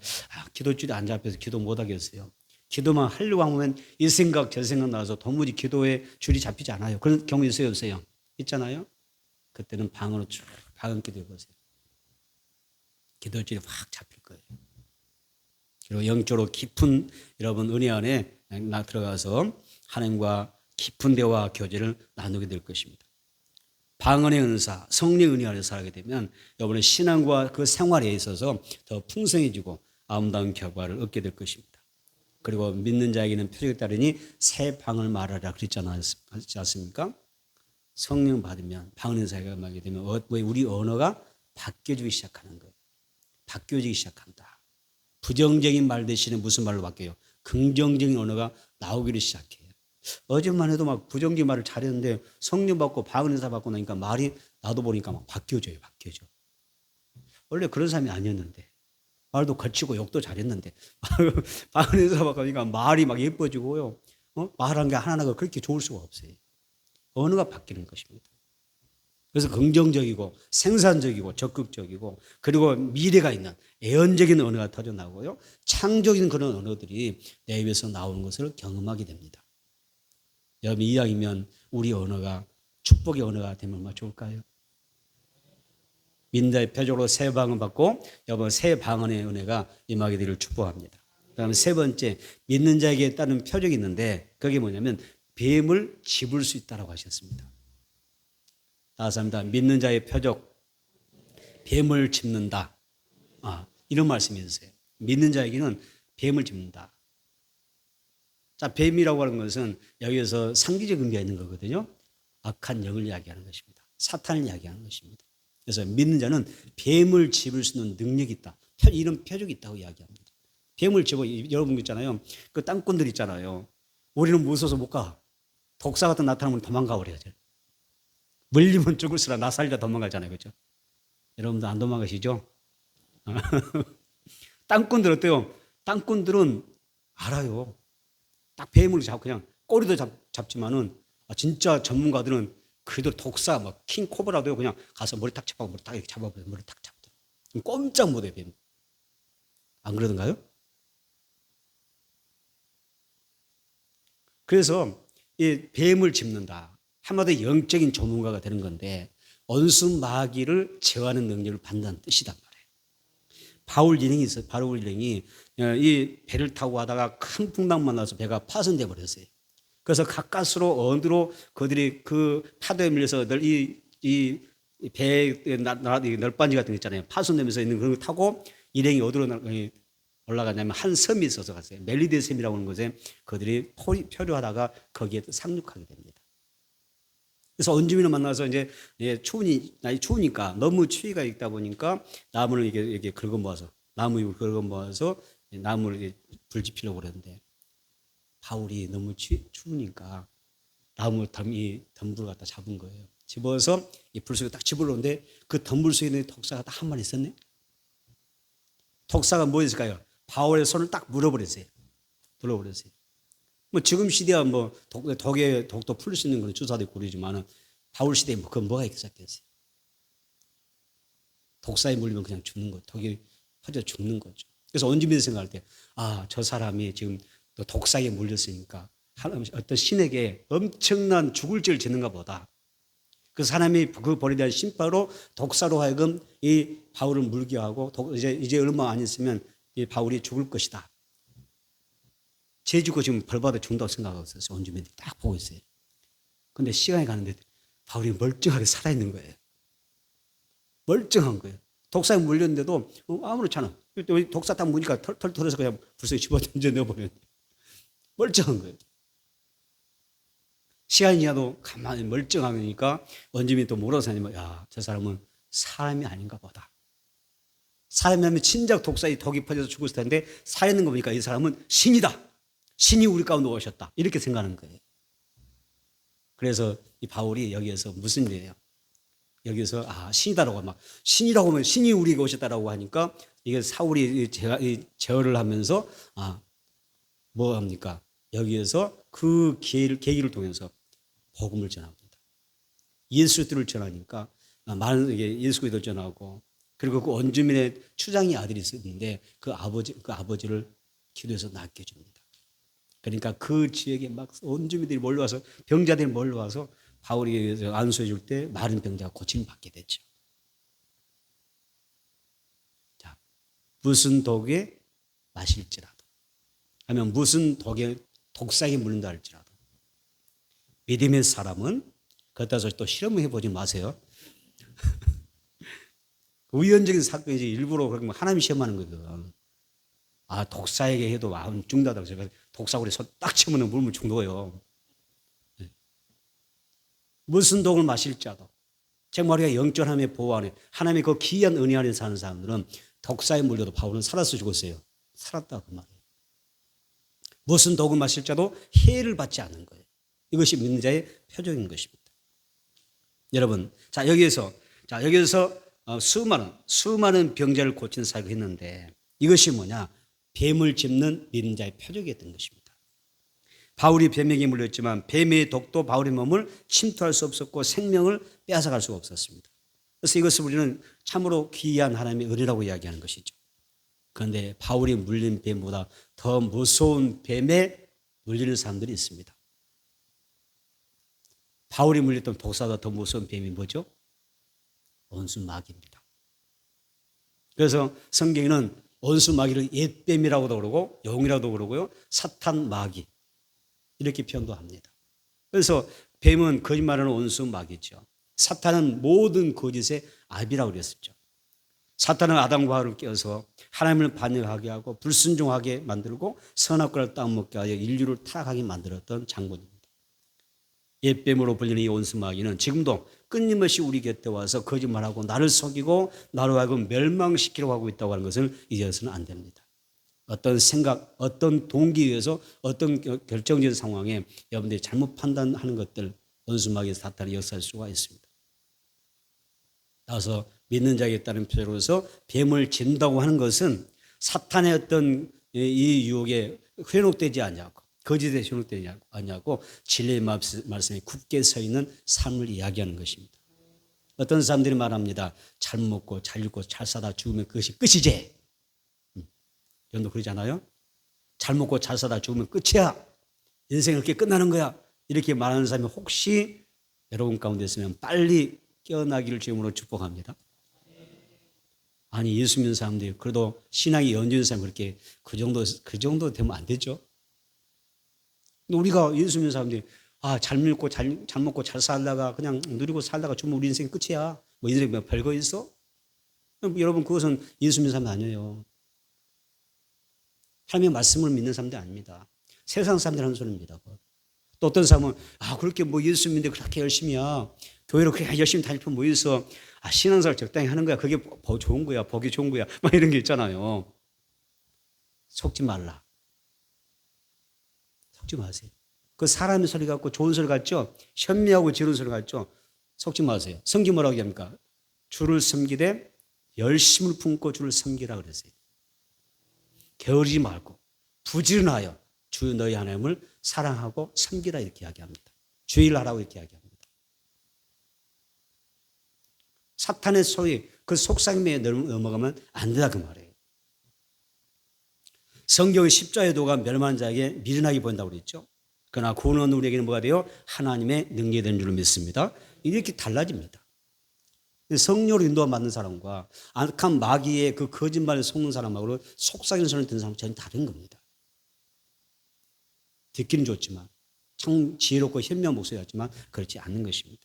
기도줄이 안 잡혀서 기도 못 하겠어요. 기도만 하려고 하면 이 생각 저 생각 나서 도무지 기도에 줄이 잡히지 않아요. 그런 경우 있어요 없어요? 있잖아요. 그때는 방언으로 쭉 방언 기도해 보세요. 기도줄이 확 잡힐 거예요. 그리고 영적으로 깊은 여러분 은혜 안에 들어가서 하나님과 깊은 대화 교제를 나누게 될 것입니다. 방언의 은사, 성령의 은혜 안에 살게 되면 여러분의 신앙과 그 생활에 있어서 더 풍성해지고 아름다운 결과를 얻게 될 것입니다. 그리고 믿는 자에게는 표적에 따르니 새 방언을 말하라 그랬지 않습니까? 성령 받으면 방언의 은사가 말하게 되면 우리 언어가 바뀌어지기 시작하는 거예요. 바뀌어지기 시작한다. 부정적인 말 대신에 무슨 말로 바뀌어요? 긍정적인 언어가 나오기를 시작해요. 어제만 해도 막 부정적인 말을 잘했는데 성령 받고 방언 은사 받고 나니까 말이 나도 보니까 막 바뀌어져. 원래 그런 사람이 아니었는데 말도 거치고 욕도 잘했는데 방언 은사 받고 나니까 말이 막 예뻐지고요. 말한 게 하나하나가 그렇게 좋을 수가 없어요. 언어가 바뀌는 것입니다. 그래서 긍정적이고 생산적이고 적극적이고 그리고 미래가 있는 애언적인 언어가 터져나오고요. 창조적인 그런 언어들이 내 입에서 나오는 것을 경험하게 됩니다. 여러분 이왕이면 우리 언어가 축복의 언어가 되면 얼마나 좋을까요? 민다의 표적으로 새 방언 받고 여러분 새 방언의 은혜가 임하게 되기를 축복합니다. 그다음에 세 번째 믿는 자에게 따른 표적이 있는데 그게 뭐냐면 뱀을 집을 수 있다라고 하셨습니다. 다섯 합니다. 믿는 자의 표적 뱀을 짚는다. 이런 말씀이 있어요. 믿는 자에게는 뱀을 짚는다. 자, 뱀이라고 하는 것은 여기에서 상기적 의미가 있는 거거든요. 악한 영을 이야기하는 것입니다. 사탄을 이야기하는 것입니다. 그래서 믿는 자는 뱀을 집을 수 있는 능력이 있다. 이런 표적이 있다고 이야기합니다. 뱀을 집어 여러분 있잖아요. 그 땅꾼들 있잖아요. 우리는 무서워서 못 가. 독사 같은 나타나면 도망가 버려요. 물리면 죽을수록 나 살려 도망가잖아요. 그렇죠? 여러분도 안 도망가시죠? 땅꾼들 어때요? 땅꾼들은 알아요. 딱 뱀을 잡고 그냥 꼬리도 잡지만은 진짜 전문가들은 그래도 독사 막 킹코브라도 그냥 가서 머리 탁 잡아 머리 딱 이렇게 잡아버려 머리 탁 잡아. 꼼짝 못해 뱀. 안 그러던가요? 그래서 이 뱀을 짚는다. 한마디로 영적인 전문가가 되는 건데 원수 마귀를 제어하는 능력을 받는다는 뜻이단 말이에요. 바울 일행이 있어요. 바울 일행이 이 배를 타고 가다가 큰 풍랑 만나서 배가 파손돼 버렸어요. 그래서 가까스로 어디로 그들이 그 파도에 밀려서 이 배의 널빤지 같은 거 있잖아요. 파손되면서 있는 그런 거 타고 일행이 어디로 올라가냐면 한 섬이 있어서 갔어요. 멜리데 섬이라고 하는 곳에 그들이 표류하다가 거기에 상륙하게 됩니다. 그래서 원주민을 만나서 이제 날이 추우니까 너무 추위가 있다 보니까 나무를 이게 긁어 모아서 나무 긁어 모아서 나무를 불 지피려고 그랬는데 바울이 너무 추우니까 나무 덤불을 갖다 잡은 거예요. 집어서 이 불 속에 딱 집어넣는데 그 덤불 속에 있는 독사가 딱 한 마리 있었네. 독사가 뭐였을까요? 바울의 손을 딱 물어버렸어요. 뭐 지금 시대야 뭐 독도 풀 수 있는 그런 주사도 있고 그러지만은 바울 시대에 그건 뭐가 있었겠어요? 독사에 물리면 그냥 죽는 거, 독이 퍼져 죽는 거죠. 그래서 원주민이 생각할 때, 저 사람이 지금 또 독사에 물렸으니까 어떤 신에게 엄청난 죽을 죄를 짓는가 보다. 그 사람이 그 벌에 대한 심판으로 독사로 하여금 이 바울을 물게 하고 이제 얼마 안 있으면 이 바울이 죽을 것이다. 죄 짓고 지금 벌 받아 죽는다고 생각하고 있었어요. 원주민들이 딱 보고 있어요. 근데 시간이 가는데 바울이 멀쩡하게 살아있는 거예요. 멀쩡한 거예요. 독사에 물렸는데도 아무렇잖아. 독사 딱 무니까 털털해서 그냥 불속에 집어 던져 넣어버렸는데 멀쩡한 거예요. 시간이 지나도 가만히 멀쩡하니까 원주민이 또 뭐라고 생각하냐면 저 사람은 사람이 아닌가 보다. 사람이라면 진작 독이 퍼져서 죽었을 텐데 살아있는 거 보니까 이 사람은 신이다. 신이 우리 가운데 오셨다. 이렇게 생각하는 거예요. 그래서 이 바울이 여기에서 무슨 일이에요? 여기서 신이다라고 신이라고 하면 신이 우리에게 오셨다라고 하니까 이게 사울이 제어를 하면서 뭐 합니까? 여기에서 그 계기를 통해서 복음을 전합니다. 예수를 전하니까 많은 예수 그리스도를 전하고 그리고 그 원주민의 추장이 아들이 있었는데 그 아버지를 기도해서 낫게 줍니다. 그러니까 그 지역에 막 원주민들이 몰려와서 병자들이 몰려와서 바울이 안수해 줄 때 마른 병자가 고침을 받게 됐죠. 자, 무슨 독에 마실지라도 하면 무슨 독사에 물린다 할지라도 믿음의 사람은 그것다 또 실험을 해보지 마세요. 우연적인 사건이지 일부러 그런 거 하나님이 시험하는 거거든. 독사에게 해도 죽는다고 해서 독사구리 손 딱 치면 물면 죽어요. 무슨 독을 마실지라도 정말 우리가 영전함의 보호 안에 하나님의 그 귀한 은혜 안에 사는 사람들은 독사에 물려도 바울은 살아서 죽었어요. 살았다 그 말이에요. 무슨 독을 마실지라도 해를 받지 않는 거예요. 이것이 믿는 자의 표적인 것입니다. 여러분, 여기에서 수많은 병자를 고친 사역을 했는데 이것이 뭐냐? 뱀을 짚는 믿는 자의 표적이었던 것입니다. 바울이 뱀에게 물렸지만 뱀의 독도 바울의 몸을 침투할 수 없었고 생명을 빼앗아갈 수가 없었습니다. 그래서 이것을 우리는 참으로 귀한 하나님의 은혜라고 이야기하는 것이죠. 그런데 바울이 물린 뱀보다 더 무서운 뱀에 물리는 사람들이 있습니다. 바울이 물렸던 독사보다 더 무서운 뱀이 뭐죠? 원수 마귀입니다. 그래서 성경에는 원수 마귀를 옛뱀이라고도 그러고 용이라고도 그러고요. 사탄 마귀 이렇게 표현도 합니다. 그래서 뱀은 거짓말하는 원수 마귀죠. 사탄은 모든 거짓의 압이라고 그랬었죠. 사탄은 아담과 하와를 껴서 하나님을 반역하게 하고 불순종하게 만들고 선악과를 따먹게 하여 인류를 타락하게 만들었던 장군입니다. 옛뱀으로 불리는 이 원수 마귀는 지금도 끊임없이 우리 곁에 와서 거짓말하고 나를 속이고 나로 하여금 멸망시키려고 하고 있다고 하는 것을 잊어서는 안 됩니다. 어떤 생각, 어떤 동기에 의해서 어떤 결정적인 상황에 여러분들이 잘못 판단하는 것들 원수 마귀의 사탄이 역사할 수가 있습니다. 따라서 믿는 자에게 따른 표적으로서 뱀을 진다고 하는 것은 사탄의 어떤 이 유혹에 회복되지 않냐고 거짓에 현혹되지 않냐고 진리의 말씀에 굳게 서 있는 삶을 이야기하는 것입니다. 어떤 사람들이 말합니다. 잘 먹고 잘 입고 잘 사다 죽으면 그것이 끝이지. 여러분도 그러지 않아요? 잘 먹고 잘 사다 죽으면 끝이야. 인생이 그렇게 끝나는 거야. 이렇게 말하는 사람이 혹시 여러분 가운데 있으면 빨리 깨어나기를 주님으로 축복합니다. 아니 예수 믿는 사람들이 그래도 신앙이 연주인 사람이 그렇게 그 정도 되면 안 되죠. 근데 우리가 예수 믿는 사람들이 잘 먹고 잘 먹고 잘 살다가 그냥 누리고 살다가 죽으면 우리 인생 끝이야. 뭐 인생에 뭐 별거 있어? 여러분 그것은 예수 믿는 사람 아니에요. 하나님의 말씀을 믿는 사람들 아닙니다. 세상 사람들 하는 소리입니다. 또 어떤 사람은 그렇게 뭐 예수 믿는데 그렇게 열심히야. 교회로 그냥 열심히 다니면 모여서 신앙생활 적당히 하는 거야. 그게 좋은 거야. 복이 좋은 거야. 막 이런 게 있잖아요. 속지 말라. 속지 마세요. 그 사람의 소리 같고 좋은 소리 같죠? 현미하고 지른 소리 같죠? 속지 마세요. 성경 뭐라고 얘기합니까? 주를 섬기되 열심을 품고 주를 섬기라 그랬어요. 게으르지 말고 부지런하여 주 너희 하나님을 사랑하고 섬기라 이렇게 이야기합니다. 주일하라고 이렇게 이야기합니다. 사탄의 소리, 그 속삭임에 넘어가면 안 된다 그 말이에요. 성경의 십자의 도가 멸망한 자에게 미련하게 보인다고 그랬죠. 그러나 구원은 우리에게는 뭐가 돼요? 하나님의 능력이 되는 줄로 믿습니다. 이렇게 달라집니다. 성령으로 인도가 받는 사람과 악한 마귀의 그 거짓말에 속는 사람하고 속삭이는 소리를 듣는 사람은 전혀 다른 겁니다. 듣기는 좋지만 참 지혜롭고 현명한 목소리 같지만 그렇지 않는 것입니다.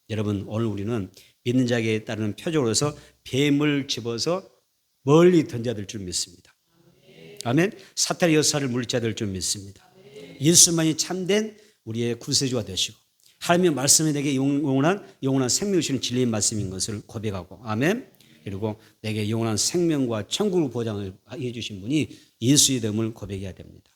여러분 오늘 우리는 믿는 자에게 따르는 표적으로서 뱀을 집어서 멀리 던져야 될 줄 믿습니다. 아멘. 사탄의 역사를 물리쳐야 될 줄 믿습니다. 예수만이 참된 우리의 구세주가 되시고 하나님의 말씀이 내게 영원한 생명을 주시는 진리의 말씀인 것을 고백하고 아멘. 그리고 내게 영원한 생명과 천국을 보장을 해주신 분이 예수의 됨을 고백해야 됩니다.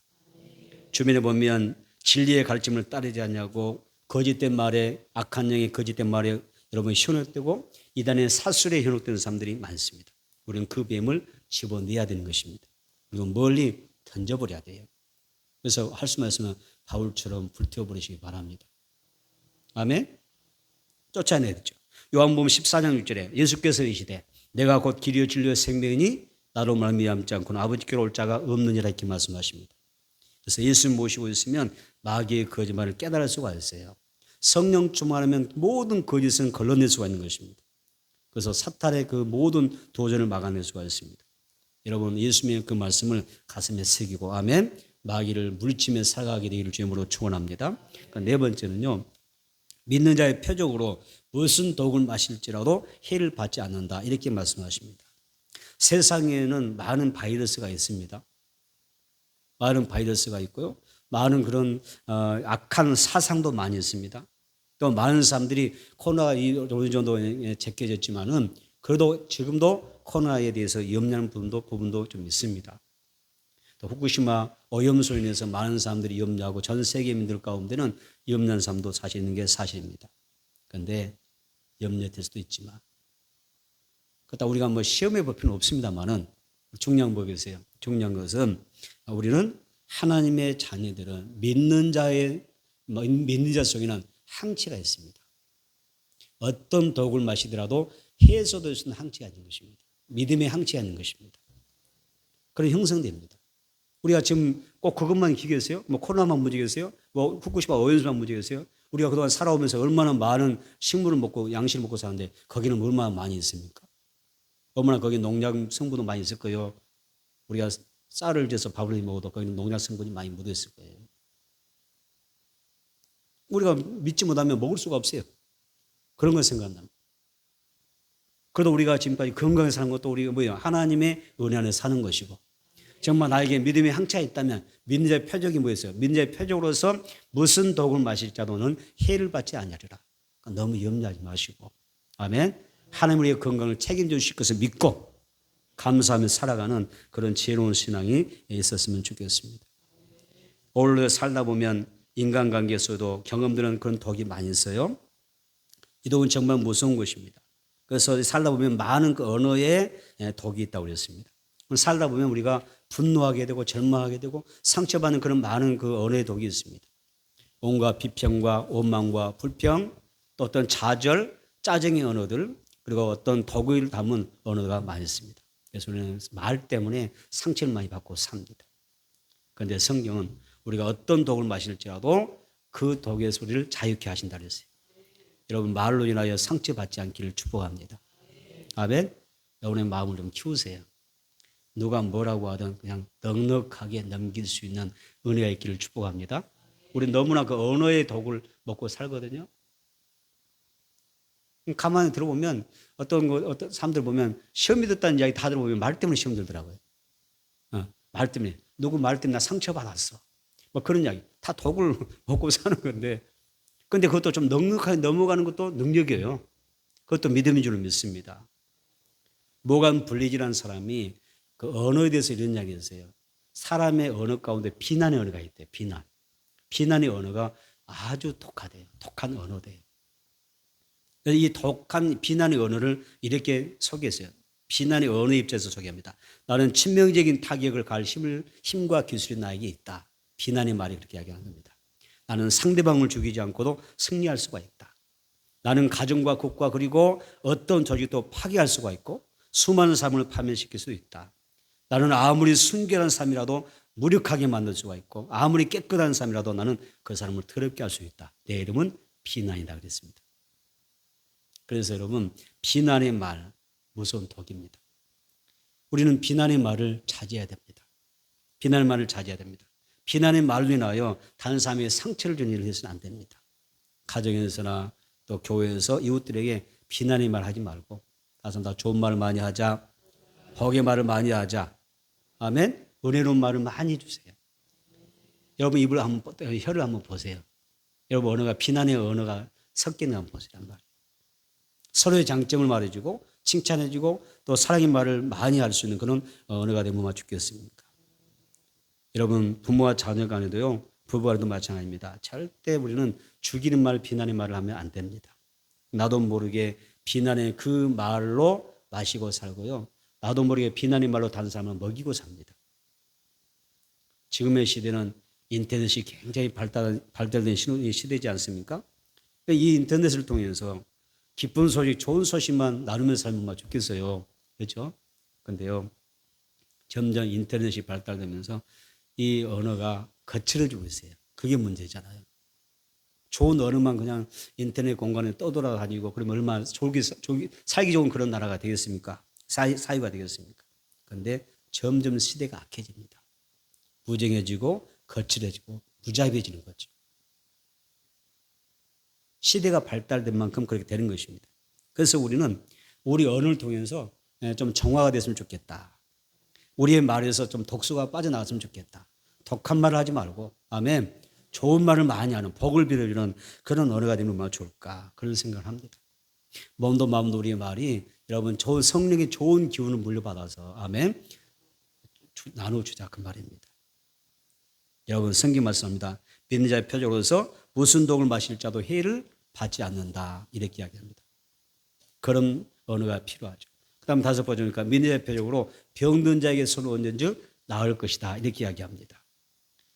주변에 보면 진리의 가르침을 따르지 않냐고 거짓된 말에 악한 영의 거짓된 말에 여러분 현혹되고 이단의 사술에 현혹되는 사람들이 많습니다. 우리는 그 뱀을 집어내야 되는 것입니다. 그리고 멀리 던져버려야 돼요. 그래서 할 수만 있으면 바울처럼 불태워버리시기 바랍니다. 아멘. 쫓아내야 되죠. 요한복음 14장 6절에 예수께서 이르시되 내가 곧 길이요 진리요 생명이니 나로 말미암지 않고는 아버지께로 올 자가 없느니라 이렇게 말씀하십니다. 그래서 예수 모시고 있으면 마귀의 거짓말을 깨달을 수가 있어요. 성령 충만하면 모든 거짓은 걸러낼 수가 있는 것입니다. 그래서 사탄의 그 모든 도전을 막아낼 수가 있습니다. 여러분 예수님의 그 말씀을 가슴에 새기고 아멘. 마귀를 물리치며 살아가게 되기를 주님으로 축원합니다. 그러니까 네 번째는요. 믿는 자의 표적으로 무슨 독을 마실지라도 해를 받지 않는다. 이렇게 말씀하십니다. 세상에는 많은 바이러스가 있습니다. 많은 바이러스가 있고요. 많은 그런 악한 사상도 많이 있습니다. 또 많은 사람들이 코로나가 어느 정도 제껴졌지만은 그래도 지금도 코로나에 대해서 염려하는 부분도 좀 있습니다. 또 후쿠시마 오염수로 인해서 많은 사람들이 염려하고 전 세계민들 가운데는 염려하는 사람도 사실 있는 게 사실입니다. 그런데 염려될 수도 있지만 그렇다 우리가 뭐 시험해 볼 필요는 없습니다만은 중요한 법이세요. 중요한 것은 우리는 하나님의 자녀들은 믿는 자 속에는 항체가 있습니다. 어떤 독을 마시더라도 해소될 수 있는 항체가 있는 것입니다. 믿음의 항체가 있는 것입니다. 그런 형성됩니다. 우리가 지금 꼭 그것만 기겠어요? 뭐 코로나만 문제겠어요? 뭐 후쿠시마 오염수만 문제겠어요? 우리가 그동안 살아오면서 얼마나 많은 식물을 먹고 양식을 먹고 사는데 거기는 얼마나 많이 있습니까? 얼마나 거기 농약 성분도 많이 있을 거예요. 우리가 쌀을 져서 밥을 먹어도 거기는 농약 성분이 많이 묻어 있을 거예요. 우리가 믿지 못하면 먹을 수가 없어요. 그런 걸 생각한다면. 그래도 우리가 지금까지 건강하게 사는 것도 우리가 뭐예요? 하나님의 은혜 안에 사는 것이고 정말 나에게 믿음의 항체가 있다면 믿는 자의 표적이 뭐였어요? 믿는 자의 표적으로서 무슨 독을 마실자도는 해를 받지 아니하리라. 그러니까 너무 염려하지 마시고 아멘. 하나님 우리의 건강을 책임져 주실 것을 믿고 감사하며 살아가는 그런 지혜로운 신앙이 있었으면 좋겠습니다. 오늘 살다 보면 인간관계에서도 경험되는 그런 독이 많이 있어요. 이 독은 정말 무서운 것입니다. 그래서 살다 보면 많은 그 언어에 독이 있다고 그랬습니다. 살다 보면 우리가 분노하게 되고 절망하게 되고 상처받는 그런 많은 그 언어의 독이 있습니다. 온갖 비평과 원망과 불평 또 어떤 좌절, 짜증의 언어들 그리고 어떤 독을 담은 언어가 많이 있습니다. 그래서 우리는 말 때문에 상처를 많이 받고 삽니다. 그런데 성경은 우리가 어떤 독을 마실지라도 그 독의 소리를 자유케 하신다 그랬어요. 여러분 말로 인하여 상처받지 않기를 축복합니다. 아멘. 여러분의 마음을 좀 키우세요. 누가 뭐라고 하든 그냥 넉넉하게 넘길 수 있는 은혜가 있기를 축복합니다. 우리 너무나 그 언어의 독을 먹고 살거든요. 가만히 들어보면 어떤 사람들 보면 시험이 듣다는 이야기 다 들어보면 말 때문에 시험 들더라고요. 말 때문에. 누구 말 때문에 나 상처받았어. 뭐 그런 이야기. 다 독을 먹고 사는 건데. 근데 그것도 좀 넉넉하게 넘어가는 것도 능력이에요. 그것도 믿음인 줄 믿습니다. 모간 블리지라는 사람이 그 언어에 대해서 이런 이야기 했어요. 사람의 언어 가운데 비난의 언어가 있대요. 비난. 비난의 언어가 아주 독하대요. 독한 언어대요. 이 독한 비난의 언어를 이렇게 소개했어요. 비난의 언어 입장에서 소개합니다. 나는 치명적인 타격을 가할 힘과 기술이 나에게 있다. 비난의 말이 그렇게 이야기하는 겁니다. 나는 상대방을 죽이지 않고도 승리할 수가 있다. 나는 가정과 국가 그리고 어떤 조직도 파괴할 수가 있고 수많은 사람을 파멸시킬 수 있다. 나는 아무리 순결한 사람이라도 무력하게 만들 수가 있고 아무리 깨끗한 사람이라도 나는 그 사람을 더럽게 할 수 있다. 내 이름은 비난이다 그랬습니다. 그래서 여러분 비난의 말 무서운 독입니다. 우리는 비난의 말을 자제해야 됩니다. 비난의 말을 자제해야 됩니다. 비난의 말로 인하여 다른 사람에게 상처를 주는 일을 해서는 안 됩니다. 가정에서나 또 교회에서 이웃들에게 비난의 말 하지 말고 다소 다 좋은 말을 많이 하자. 복의 말을 많이 하자. 아멘. 은혜로운 말을 많이 주세요. 여러분 입을 한번 혀를 한번 보세요. 여러분 언어가 비난의 언어가 섞이는 한번 보세요. 서로의 장점을 말해주고 칭찬해주고 또 사랑의 말을 많이 할 수 있는 그런 언어가 되면 얼마나 좋겠습니까? 여러분 부모와 자녀 간에도요. 부부간에도 마찬가지입니다. 절대 우리는 죽이는 말 비난의 말을 하면 안 됩니다. 나도 모르게 비난의 그 말로 마시고 살고요. 나도 모르게 비난의 말로 다른 사람을 먹이고 삽니다. 지금의 시대는 인터넷이 굉장히 발달된 시대지 않습니까? 이 인터넷을 통해서 기쁜 소식, 좋은 소식만 나누면서 살면 좋겠어요. 그렇죠? 그런데요, 점점 인터넷이 발달되면서 이 언어가 거칠을 주고 있어요. 그게 문제잖아요. 좋은 언어만 그냥 인터넷 공간에 떠돌아다니고 그러면 얼마나 살기 좋은 그런 나라가 되겠습니까? 사회가 되겠습니까? 그런데 점점 시대가 악해집니다. 무정해지고 거칠해지고 무자비해지는 거죠. 시대가 발달된 만큼 그렇게 되는 것입니다. 그래서 우리는 우리 언어를 통해서 좀 정화가 됐으면 좋겠다. 우리의 말에서 좀 독소가 빠져나갔으면 좋겠다. 독한 말을 하지 말고 아멘. 좋은 말을 많이 하는 복을 빌어주는 그런 언어가 되면 얼마나 좋을까 그런 생각을 합니다. 몸도 마음도 우리의 말이 여러분 좋은 성령의 좋은 기운을 물려받아서 아멘 나눠주자 그 말입니다. 여러분 성경 말씀합니다. 믿는 자의 표적으로서 무슨 독을 마실 자도 해를 받지 않는다 이렇게 이야기합니다. 그런 언어가 필요하죠. 그 다음 다섯 번째니까 믿는 자의 표적으로 병든 자에게 손을 얹은 즉 나을 것이다 이렇게 이야기합니다.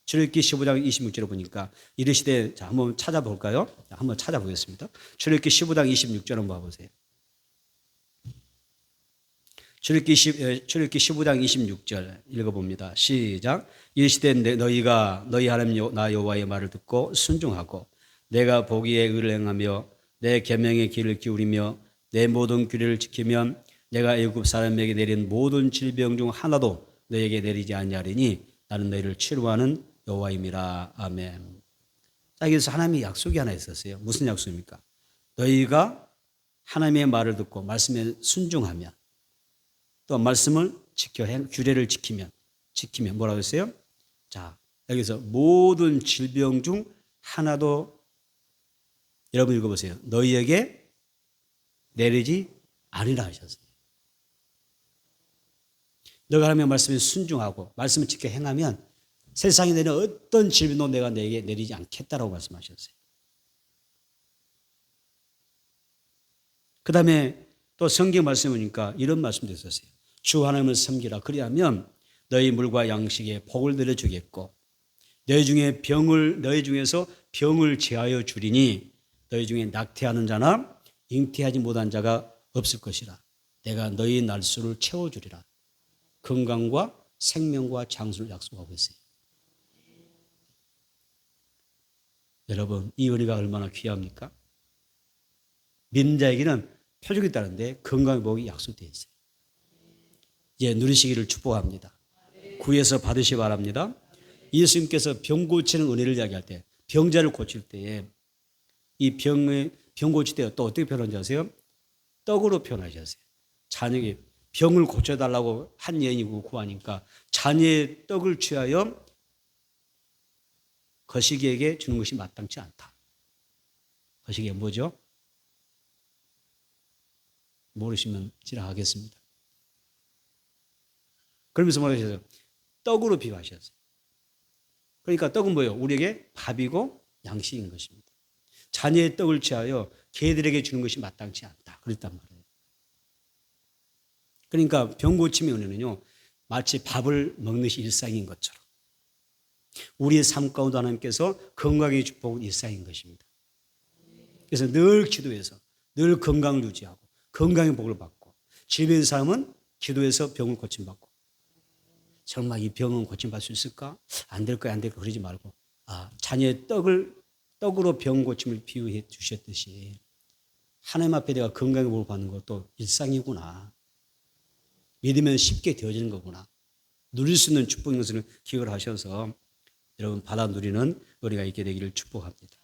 출애굽기 15장 26절에 보니까 이르시되 자 한번 찾아볼까요? 한번 찾아보겠습니다. 출애굽기 15장 26절 한번 봐보세요. 출애굽기 15장 26절 읽어봅니다. 시작. 이르시되 너희가 너희 하나님 나 여호와의 말을 듣고 순종하고 내가 보기에 의를 행하며 내 계명의 귀를 기울이며 내 모든 규례를 지키면 내가 애굽 사람에게 내린 모든 질병 중 하나도 너에게 내리지 아니하리니 나는 너희를 치료하는 여호와임이라. 아멘. 자, 여기서 하나님의 약속이 하나 있었어요. 무슨 약속입니까? 너희가 하나님의 말을 듣고 말씀에 순종하면 또 말씀을 지켜 규례를 지키면 뭐라고 했어요? 자, 여기서 모든 질병 중 하나도 여러분 읽어보세요. 너희에게 내리지 아니라 하셨어요. 너가 하나님의 말씀에 순종하고 말씀을 지켜 행하면 세상에 내리는 어떤 질병도 내가 내게 내리지 않겠다라고 말씀하셨어요. 그 다음에 또 성경 말씀을 보니까 이런 말씀도 있었어요. 주 하나님을 섬기라. 그리하면 너희 물과 양식에 복을 내려주겠고 너희 중에서 병을 제하여 주리니 너희 중에 낙태하는 자나 잉태하지 못한 자가 없을 것이라. 내가 너희 날수를 채워주리라. 건강과 생명과 장수를 약속하고 있어요. 여러분 이 은혜가 얼마나 귀합니까? 믿는 자에게는 표적이 있다는데 건강의 복이 약속되어 있어요. 이제 누리시기를 축복합니다. 구해서 받으시기 바랍니다. 예수님께서 병 고치는 은혜를 이야기할 때, 병자를 고칠 때에 이 병 고칠 때 또 어떻게 표현하는지 아세요? 떡으로 표현하셨어요. 자녀에게 병을 고쳐달라고 한 여인이고 구하니까 자녀의 떡을 취하여 거시기에게 주는 것이 마땅치 않다. 거시기가 뭐죠? 모르시면 지나가겠습니다. 그러면서 뭐라 하셨어요? 떡으로 비유하셨어요. 그러니까 떡은 뭐예요? 우리에게 밥이고 양식인 것입니다. 자녀의 떡을 취하여 개들에게 주는 것이 마땅치 않다. 그랬단 말이에요. 그러니까 병 고침의 은혜는요, 마치 밥을 먹는 것이 일상인 것처럼 우리의 삶 가운데 하나님께서 건강의 축복은 일상인 것입니다. 그래서 늘 기도해서 늘 건강을 유지하고 건강의 복을 받고, 질병인 사람은 기도해서 병을 고침받고, 정말 이 병은 고침받을 수 있을까? 안 될 거야, 안 될 거야 그러지 말고, 자녀의 떡으로 병 고침을 비유해 주셨듯이 하나님 앞에 내가 건강의 복을 받는 것도 일상이구나. 믿으면 쉽게 되어지는 거구나. 누릴 수 있는 축복인 것을 기억을 하셔서 여러분 받아 누리는 우리가 있게 되기를 축복합니다.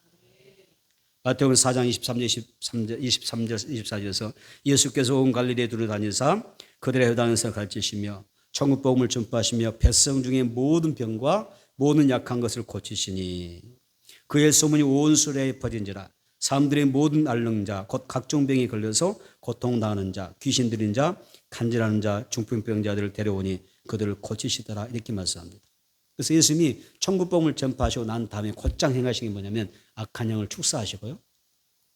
마태복음 4장 23절 24절에서 예수께서 온 갈릴리에 두루다니사 그들의 회당에서 가르치시며 천국 복음을 전파하시며 백성 중에 모든 병과 모든 약한 것을 고치시니 그의 소문이 온 수레에 퍼진지라. 사람들의 모든 앓는 자 곧 각종 병에 걸려서 고통당하는 자, 귀신 들린 자, 간질하는 자, 중풍병자들을 데려오니 그들을 고치시더라. 이렇게 말씀합니다. 그래서 예수님이 천국 복음을 전파하시고 난 다음에 곧장 행하신 게 뭐냐면 악한 영을 축사하시고요,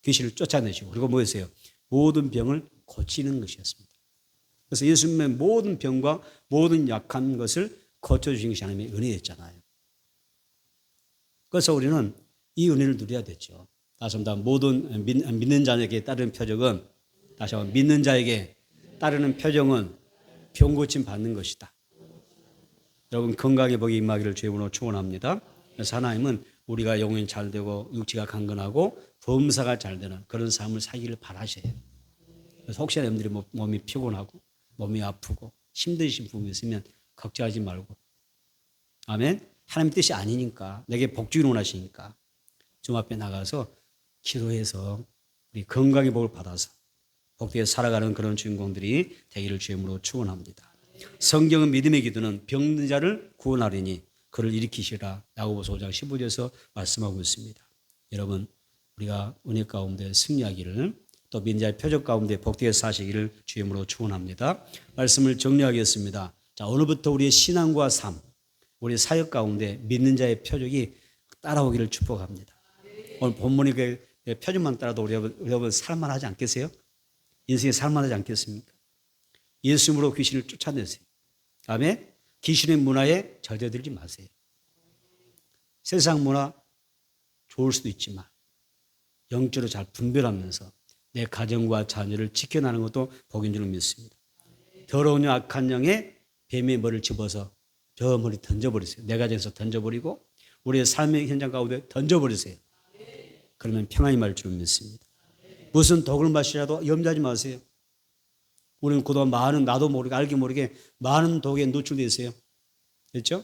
귀신을 쫓아내시고, 그리고 뭐였어요? 모든 병을 고치는 것이었습니다. 그래서 예수님의 모든 병과 모든 약한 것을 고쳐주신 것이 하나님의 은혜였잖아요. 그래서 우리는 이 은혜를 누려야 되죠. 다시 한번 모든 믿는 자에게 따르는 표적은, 다시 한번 믿는 자에게 따르는 표적은 병 고침 받는 것이다. 여러분 건강의 복이 임하기를 주의 이름으로 축원합니다. 그래서 하나님은 우리가 영혼이 잘 되고 육체가 강건하고 범사가 잘 되는 그런 삶을 살기를 바라셔요. 그래서 혹시나 여러분들이 몸이 피곤하고 몸이 아프고 힘드신 부분이 있으면 걱정하지 말고, 아멘. 하나님 뜻이 아니니까, 내게 복 주기를 원하시니까 주 앞에 나가서 기도해서 우리 건강의 복을 받아서 복되게 살아가는 그런 주인공들이 되기를 주의 이름으로 축원합니다. 성경은 믿음의 기도는 병든 자를 구원하리니 그를 일으키시라. 야고보서 5장 15절에서 말씀하고 있습니다. 여러분 우리가 은혜 가운데 승리하기를, 또 민자의 표적 가운데 복되게 사시기를 주의 이름으로 축원합니다. 말씀을 정리하겠습니다. 자, 오늘부터 우리의 신앙과 삶, 우리 사역 가운데 믿는 자의 표적이 따라오기를 축복합니다. 오늘 본문의 그 표적만 따라도 우리 여러분 살만하지 않겠어요? 인생이 살만하지 않겠습니까? 예수님으로 귀신을 쫓아내세요. 아멘. 귀신의 문화에 젖어들지 마세요. 세상 문화 좋을 수도 있지만 영적으로 잘 분별하면서 내 가정과 자녀를 지켜나가는 것도 복인 줄 믿습니다. 더러운 영, 악한 영에 뱀의 머리를 집어서 저 머리 던져버리세요. 내 가정에서 던져버리고 우리의 삶의 현장 가운데 던져버리세요. 그러면 평안이 말 줄 믿습니다. 무슨 독을 마시라도 염려하지 마세요. 우리는 그동안 많은, 나도 모르게 알게 모르게 많은 독에 노출되어 있어요. 그렇죠?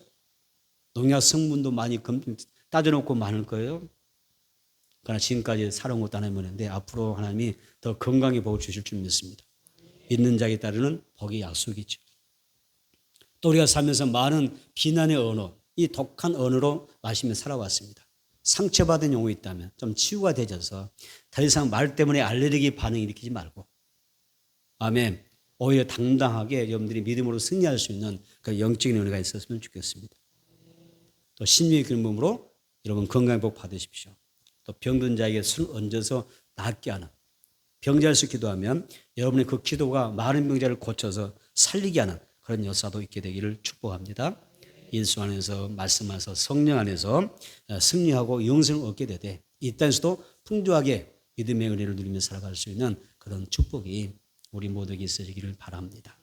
농약 성분도 많이 따져놓고 많을 거예요. 그러나 지금까지 살아온 것도 하나님 은혜인데 앞으로 하나님이 더 건강의 복을 주실 줄 믿습니다. 믿는 자에 따르는 복의 약속이죠. 또 우리가 살면서 많은 비난의 언어, 이 독한 언어로 마시며 살아왔습니다. 상처받은 용어가 있다면 좀 치유가 되져서 더 이상 말 때문에 알레르기 반응 일으키지 말고, 아멘, 오히려 당당하게 여러분들이 믿음으로 승리할 수 있는 그 영적인 은혜가 있었으면 좋겠습니다. 또 신유의 근본으로 여러분 건강의 복 받으십시오. 또 병든 자에게 손 얹어서 낫게 하는, 병자에서 기도하면 여러분의 그 기도가 많은 병자를 고쳐서 살리게 하는 그런 역사도 있게 되기를 축복합니다. 예수 안에서, 말씀 안에서, 성령 안에서 승리하고 영생을 얻게 되되 이 땅에서도 풍조하게 믿음의 은혜를 누리며 살아갈 수 있는 그런 축복이 우리 모두에게 있어지기를 바랍니다.